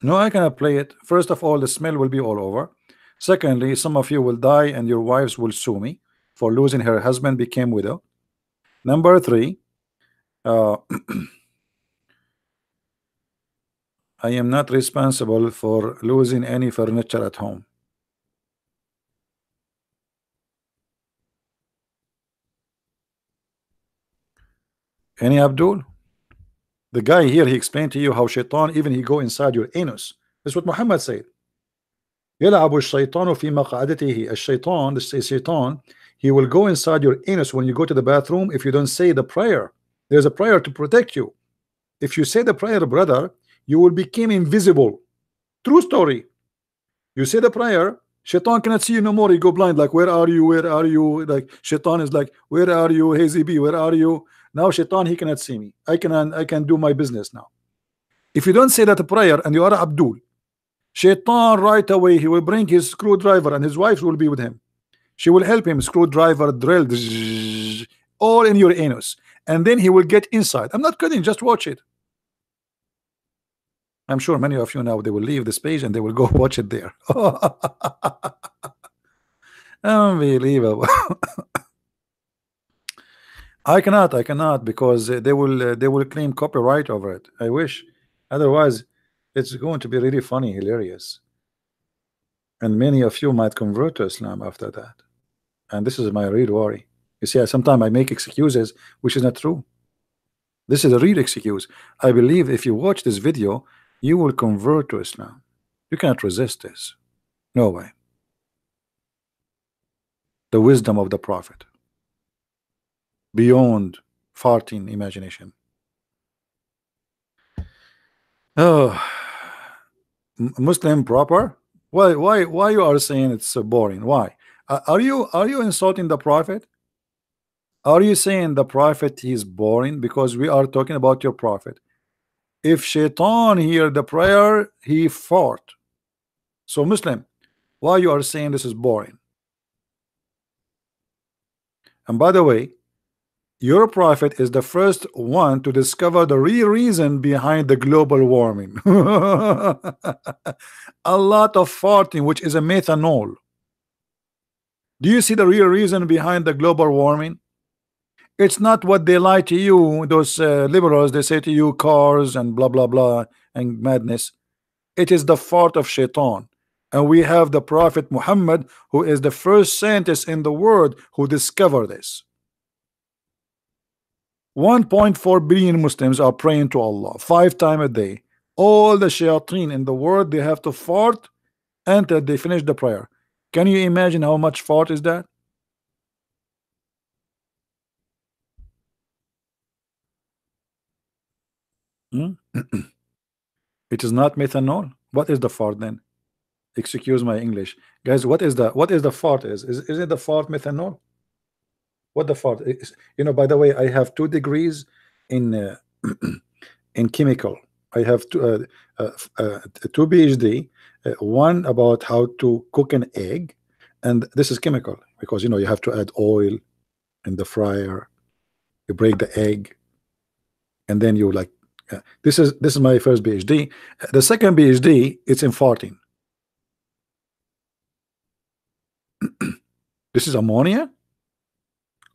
No, I cannot play it. First of all, the smell will be all over. Secondly, some of you will die and your wives will sue me for losing her husband became widow. Number three, uh, I am not responsible for losing any furniture at home. Any Abdul? The guy here, he explained to you how shaitan, even he go inside your anus. That's what Muhammad said. يلعب الشيطان في مقعدته. الشيطان, the shaitan, he will go inside your anus when you go to the bathroom if you don't say the prayer. There's a prayer to protect you. If you say the prayer, brother, you will become invisible. True story. You say the prayer, shaitan cannot see you no more. You go blind, like, where are you? Where are you? Like, shaitan is like, where are you? Hazy B, where are you? Now shaitan, he cannot see me. I can do my business now. If you don't say that prayer and you are Abdul, shaitan right away, he will bring his screwdriver and his wife will be with him. She will help him, screwdriver, drill, all in your anus. And then he will get inside. I'm not kidding, just watch it. I'm sure many of you now, they will leave this page and they will go watch it there. Unbelievable. I cannot because they will claim copyright over it. I wish. Otherwise, it's going to be really funny, hilarious. And many of you might convert to Islam after that. And this is my real worry. You see, sometimes I make excuses, which is not true. This is a real excuse. I believe if you watch this video, you will convert to Islam. You cannot resist this. No way. The wisdom of the Prophet. Beyond farting imagination. Oh, Muslim proper? Why you are saying it's so boring? Why? Are you insulting the Prophet? Are you saying the Prophet is boring? Because we are talking about your Prophet. If shaitan hear the prayer, he fought. So Muslim, why you are saying this is boring? And by the way, your Prophet is the first one to discover the real reason behind the global warming. A lot of farting, which is a methanol. Do you see the real reason behind the global warming? It's not what they lie to you, those liberals. They say to you cars and blah blah blah and madness. It is the fault of shaitan. And we have the Prophet Muhammad, who is the first scientist in the world who discovered this. 1.4 billion Muslims are praying to Allah 5 times a day. All the shayateen in the world, they have to fart until they finish the prayer. Can you imagine how much fart is that? Hmm? It is not methanol. What is the fart then? Excuse my English, guys. What is the fart? Is it the fart methanol? What the fart is? By the way, I have 2 degrees in in chemical. I have 2 PhD. One about how to cook an egg, And this is chemical because you have to add oil in the fryer. You break the egg, and then you like. This is my first PhD. The second PhD, it's in farting. This is ammonia.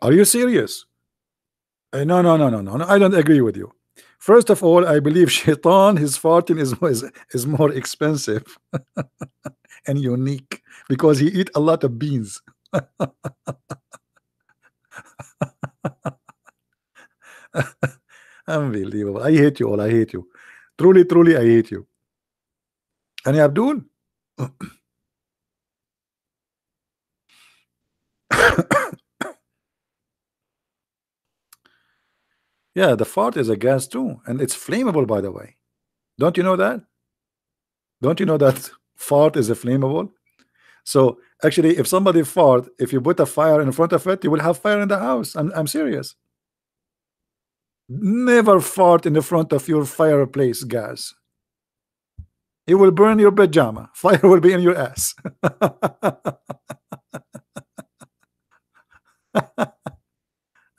Are you serious? No, no, no, no, no, no. I don't agree with you. First of all, I believe Shaitan, his farting is more expensive and unique because he eat a lot of beans. Unbelievable. I hate you all. I hate you. Truly, truly, I hate you. And Abdul, yeah, the fart is a gas too, and it's flammable, by the way. Don't you know that? Don't you know that fart is a flammable? So actually, if somebody fart, if you put a fire in front of it, you will have fire in the house. I'm serious. Never fart in the front of your fireplace gas. It will burn your pajama. Fire will be in your ass.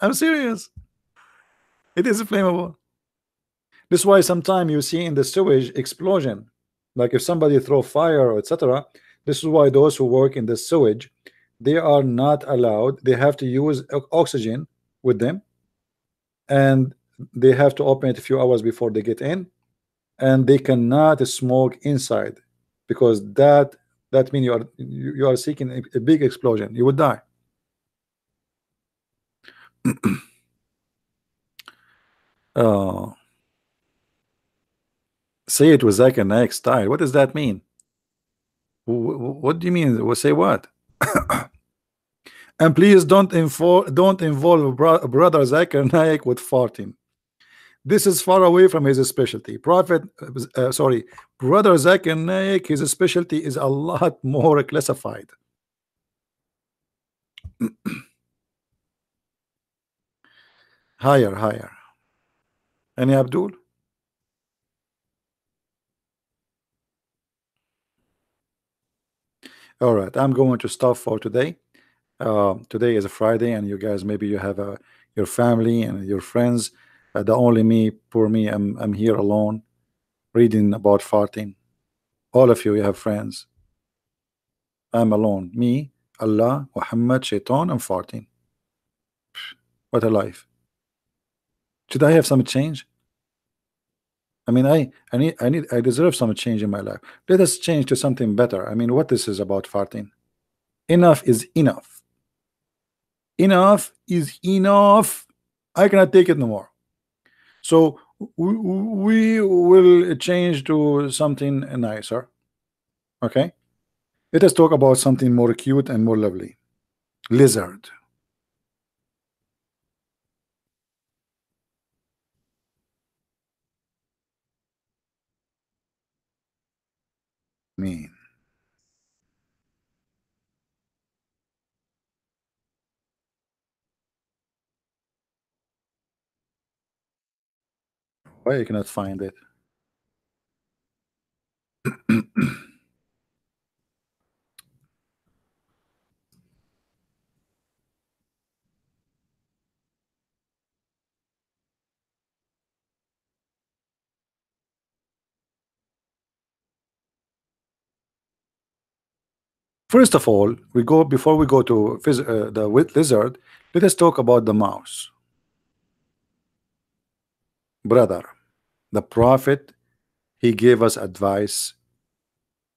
I'm serious. It is flammable. This is why sometimes you see in the sewage explosion. Like if somebody throw fire or etc. This is why those who work in the sewage, they are not allowed. They have to use oxygen with them, and they have to open it a few hours before they get in, and they cannot smoke inside because that means you are seeking a big explosion. You would die. Oh, say it with Zach and Ike style. What does that mean? What do you mean? Well, say what? And please don't involve brother Zakir Naik with farting. This is far away from his specialty. Sorry, brother Zakir Naik, his specialty is a lot more classified. Higher, higher. Any Abdul? All right, I'm going to stop for today. Today is a Friday, and you guys maybe you have your family and your friends. The only me, poor me, I'm here alone reading about farting. All of you, you have friends. I'm alone. Me, Allah, Muhammad, Shaitan, and farting. What a life. Should I have some change? I mean, I deserve some change in my life. Let us change to something better. I mean, what this is about farting. Enough is enough. Enough is enough. I cannot take it no more. So we will change to something nicer. Okay. Let us talk about something more cute and more lovely. Lizard. Mean. Why you cannot find it? First of all, we go before we go to the lizard. Let us talk about the mouse, brother. The prophet, he gave us advice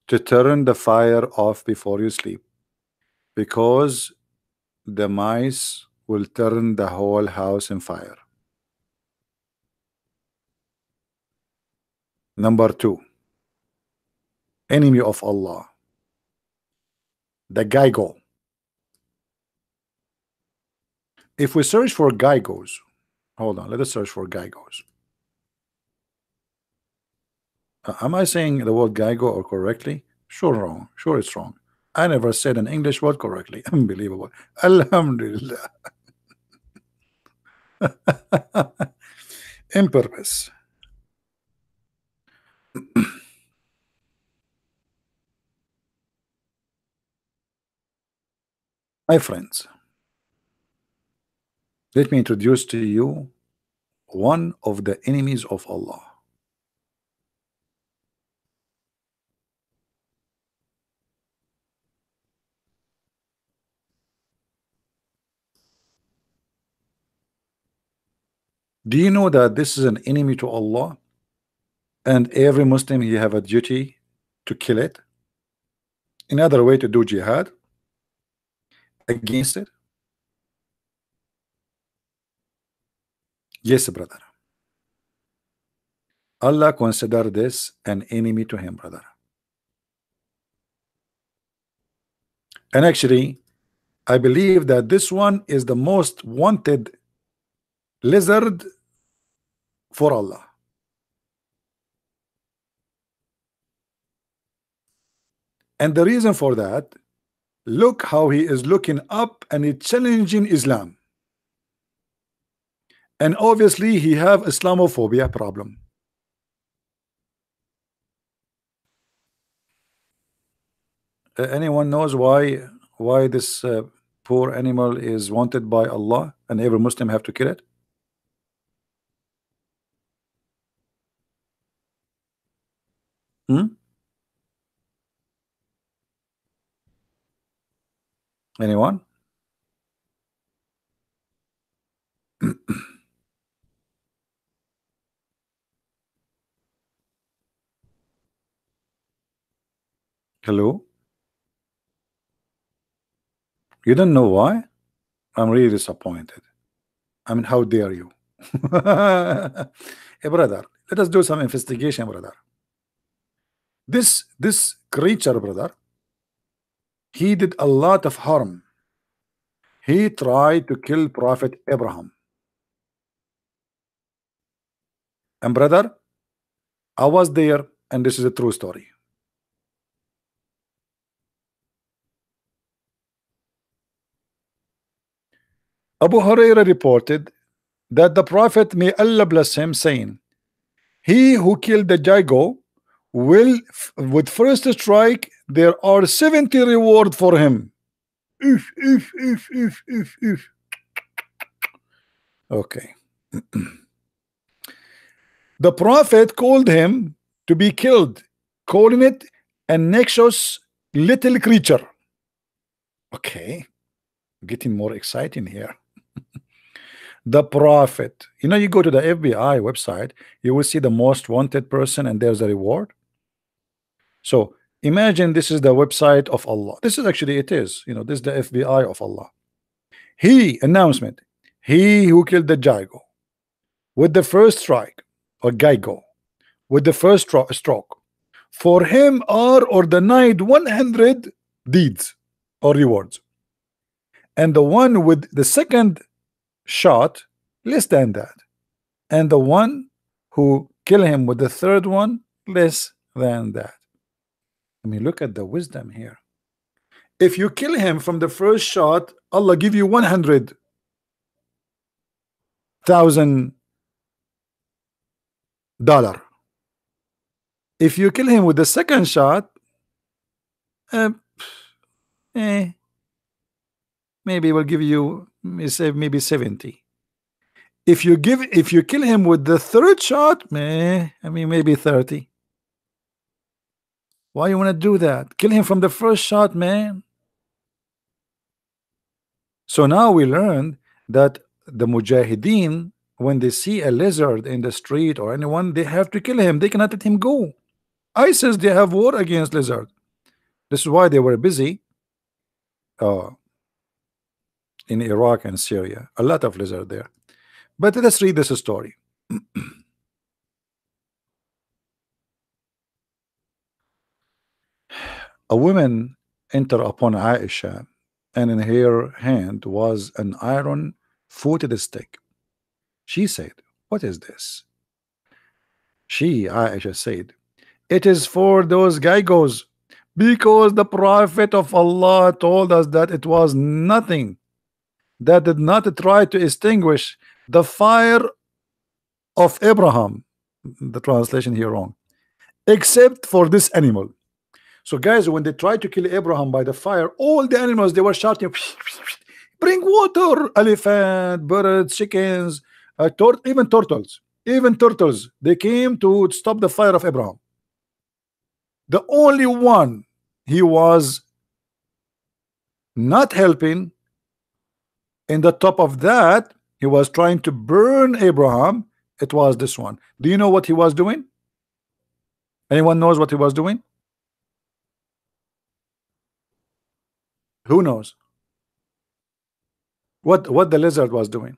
to turn the fire off before you sleep because the mice will turn the whole house in fire. Number two, enemy of Allah, the Geigo. If we search for Geigos, hold on, let us search for Geigos. Am I saying the word Geigo or correctly? Sure, wrong. Sure, it's wrong. I never said an English word correctly. Unbelievable. Alhamdulillah. In purpose. My friends, let me introduce to you one of the enemies of Allah. Do you know that this is an enemy to Allah, and every Muslim he have a duty to kill it? Another way to do jihad against it? Yes, brother. Allah consider this an enemy to him, brother. And actually, I believe that this one is the most wanted lizard for Allah. And the reason for that, look how he is looking up and he's challenging Islam. And obviously he have Islamophobia problem. Anyone knows why this poor animal is wanted by Allah and every Muslim have to kill it? Hmm? Anyone? Hello? You don't know why? I'm really disappointed. I mean, how dare you? Hey, brother, let us do some investigation, brother. This creature, brother, he did a lot of harm. He tried to kill Prophet Abraham. And brother, I was there, and this is a true story. Abu Hurairah reported that the Prophet, may Allah bless him, saying, he who killed the Jago will, with first strike, there are 70 reward for him. If. Okay. The Prophet called him to be killed, calling it a noxious little creature. Okay, getting more exciting here. The Prophet, you know, you go to the FBI website, you will see the most wanted person, and there's a reward. So imagine this is the website of Allah. This is actually, it is, you know, this is the FBI of Allah. He announcement, he who killed the Jago with the first strike, or Gaigo, with the first stroke, for him are ordained 100 deeds or rewards, and the one with the second shot less than that, and the one who kill him with the third one less than that. I mean, look at the wisdom here. If you kill him from the first shot, Allah give you $100,000. If you kill him with the second shot, maybe we'll give you, maybe 70. If you kill him with the third shot, I mean, maybe 30. Why you want to do that? Kill him from the first shot, man. So now we learned that the Mujahideen, when they see a lizard in the street or anyone, they have to kill him. They cannot let him go. ISIS, they have war against lizard. This is why they were busy in Iraq and Syria. A lot of lizard there. But let's read this story. A woman entered upon Aisha, and in her hand was an iron-footed stick. She said, "What is this?" Aisha said, "It is for those Gaigos, because the Prophet of Allah told us that it was nothing that did not try to extinguish the fire of Abraham." The translation here wrong. "Except for this animal, So guys, when they tried to kill Abraham by the fire, all the animals they were shouting, bring water, elephant, birds, chickens, even turtles. Even turtles, they came to stop the fire of Abraham. The only one he was not helping, in the top of that, he was trying to burn Abraham. It was this one. Do you know what he was doing? Anyone knows what he was doing? Who knows? What the lizard was doing?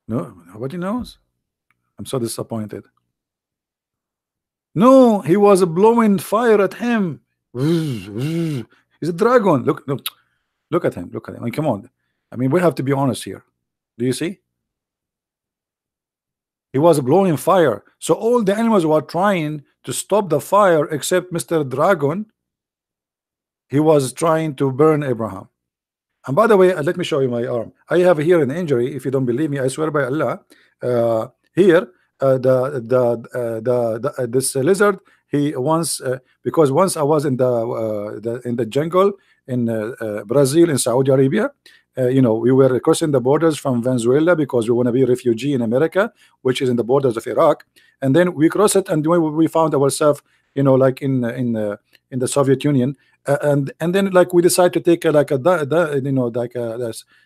No, nobody knows. I'm so disappointed. No, he was blowing fire at him. He's a dragon. Look at him. Look at him. I mean, come on. I mean, we have to be honest here. Do you see? He was blowing fire. So all the animals were trying to stop the fire except Mr. Dragon. He was trying to burn Abraham. And by the way, let me show you my arm. I have here an injury. If you don't believe me, I swear by Allah. Here, this lizard. He once because once I was in the jungle in Brazil, in Saudi Arabia. You know, we were crossing the borders from Venezuela because we want to be a refugee in America, which is in the borders of Iraq. And then we cross it, and we found ourselves, you know, like in the Soviet Union. And then like we decided to take you know, like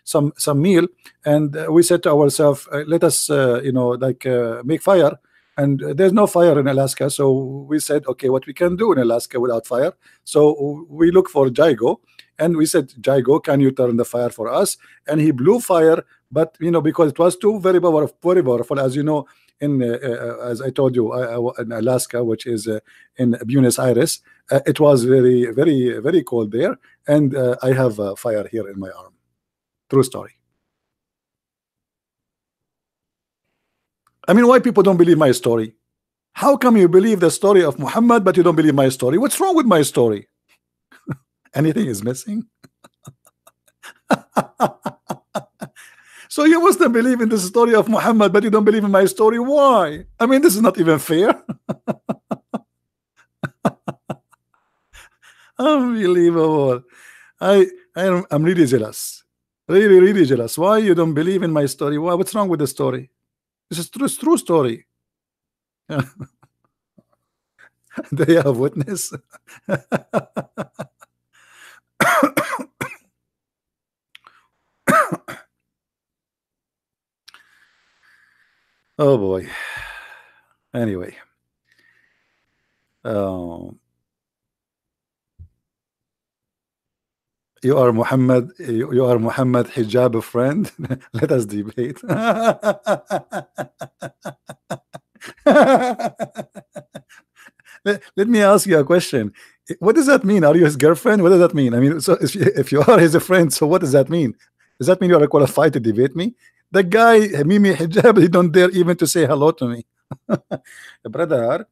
some meal, and we said to ourselves, let us you know, like make fire. And there's no fire in Alaska, so we said, okay, what we can do in Alaska without fire? So we look for Jaigo, and we said, Jaigo, can you turn the fire for us? And he blew fire, but you know, because it was too very powerful, as you know, in as I told you, in Alaska, which is in Buenos Aires, it was very cold there, and I have fire here in my arm. True story. I mean, why people don't believe my story? How come you believe the story of Muhammad but you don't believe my story? What's wrong with my story? Anything is missing? So you mustn't believe in the story of Muhammad but you don't believe in my story. Why? I mean, this is not even fair. Unbelievable. I'm really jealous. Really jealous. Why you don't believe in my story? Why? What's wrong with the story? This is true story. Do you have witness? Oh boy. Anyway. You are Muhammad. You are Muhammad hijab friend. Let us debate. Let me ask you a question. What does that mean? Are you his girlfriend? What does that mean? I mean, so if you are his friend, so what does that mean? Does that mean you are qualified to debate me? The guy, Mimi Hijab, he don't dare even to say hello to me. Brother,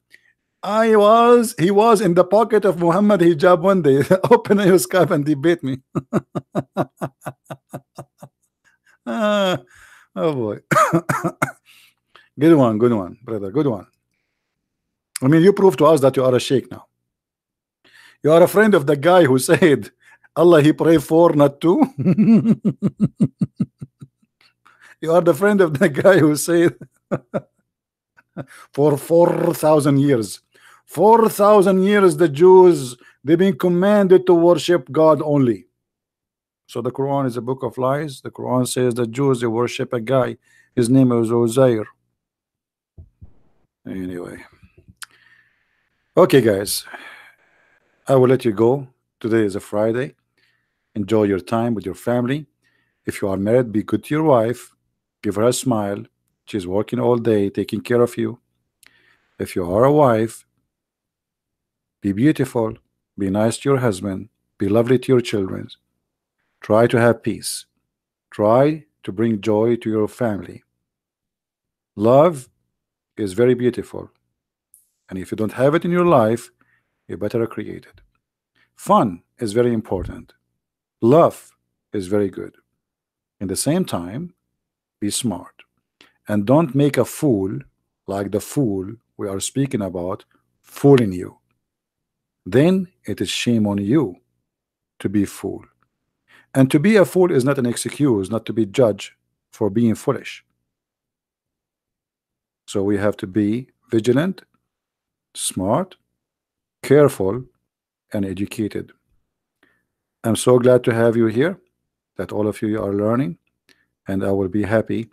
he was in the pocket of Muhammad Hijab one day. Open your Skype and debate me. Oh boy. Good one, brother. Good one. I mean, you prove to us that you are a sheikh now. You are a friend of the guy who said, Allah he pray for, not two. You are the friend of the guy who said for 4,000 years. 4,000 years the Jews, they've been commanded to worship God only. So the Quran is a book of lies. The Quran says the Jews, they worship a guy. His name is Uzair. Anyway. Okay, guys. I will let you go. Today is a Friday. Enjoy your time with your family. If you are married, be good to your wife. Give her a smile. She's working all day, taking care of you. If you are a wife, be beautiful. Be nice to your husband. Be lovely to your children. Try to have peace. Try to bring joy to your family. Love is very beautiful. And if you don't have it in your life, you better create it. Fun is very important. Love is very good. In the same time, be smart. And don't make a fool like the fool we are speaking about fooling you, then it is shame on you to be fool. And to be a fool is not an excuse not to be judged for being foolish. So we have to be vigilant, smart, careful, and educated. I'm so glad to have you here, that all of you are learning, and I will be happy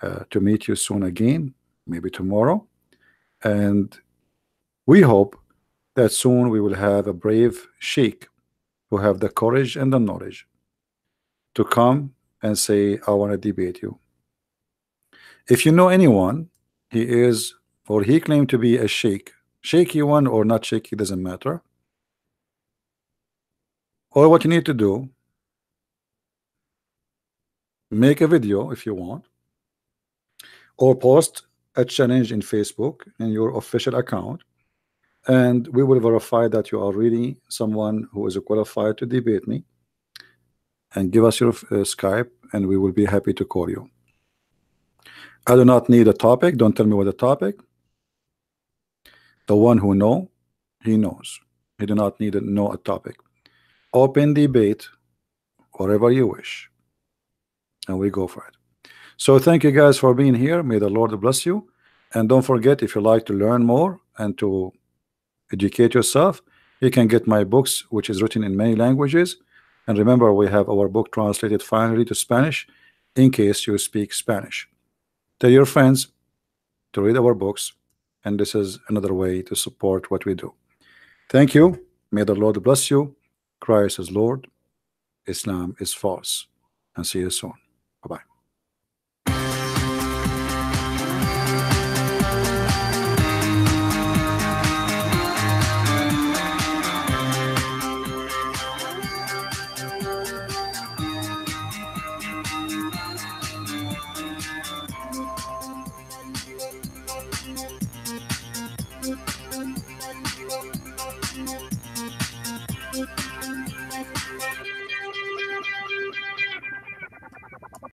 to meet you soon again, maybe tomorrow. And we hope that soon we will have a brave sheikh who have the courage and the knowledge to come and say, I want to debate you. If you know anyone, he is or he claimed to be a sheikh, shaky one or not shaky, doesn't matter. Or what you need to do, make a video if you want, or post a challenge in Facebook in your official account, and we will verify that you are really someone who is qualified to debate me, and give us your Skype, and we will be happy to call you. I do not need a topic. Don't tell me what the topic. The one who know, he knows. He do not need to know a topic. Open debate, whatever you wish, and we go for it. So thank you guys for being here. May the Lord bless you. And don't forget, if you like to learn more and to educate yourself, you can get my books, which is written in many languages. And remember, we have our book translated finally to Spanish, in case you speak Spanish. Tell your friends to read our books, and this is another way to support what we do. Thank you. May the Lord bless you. Christ is Lord. Islam is false. And see you soon. Bye-bye.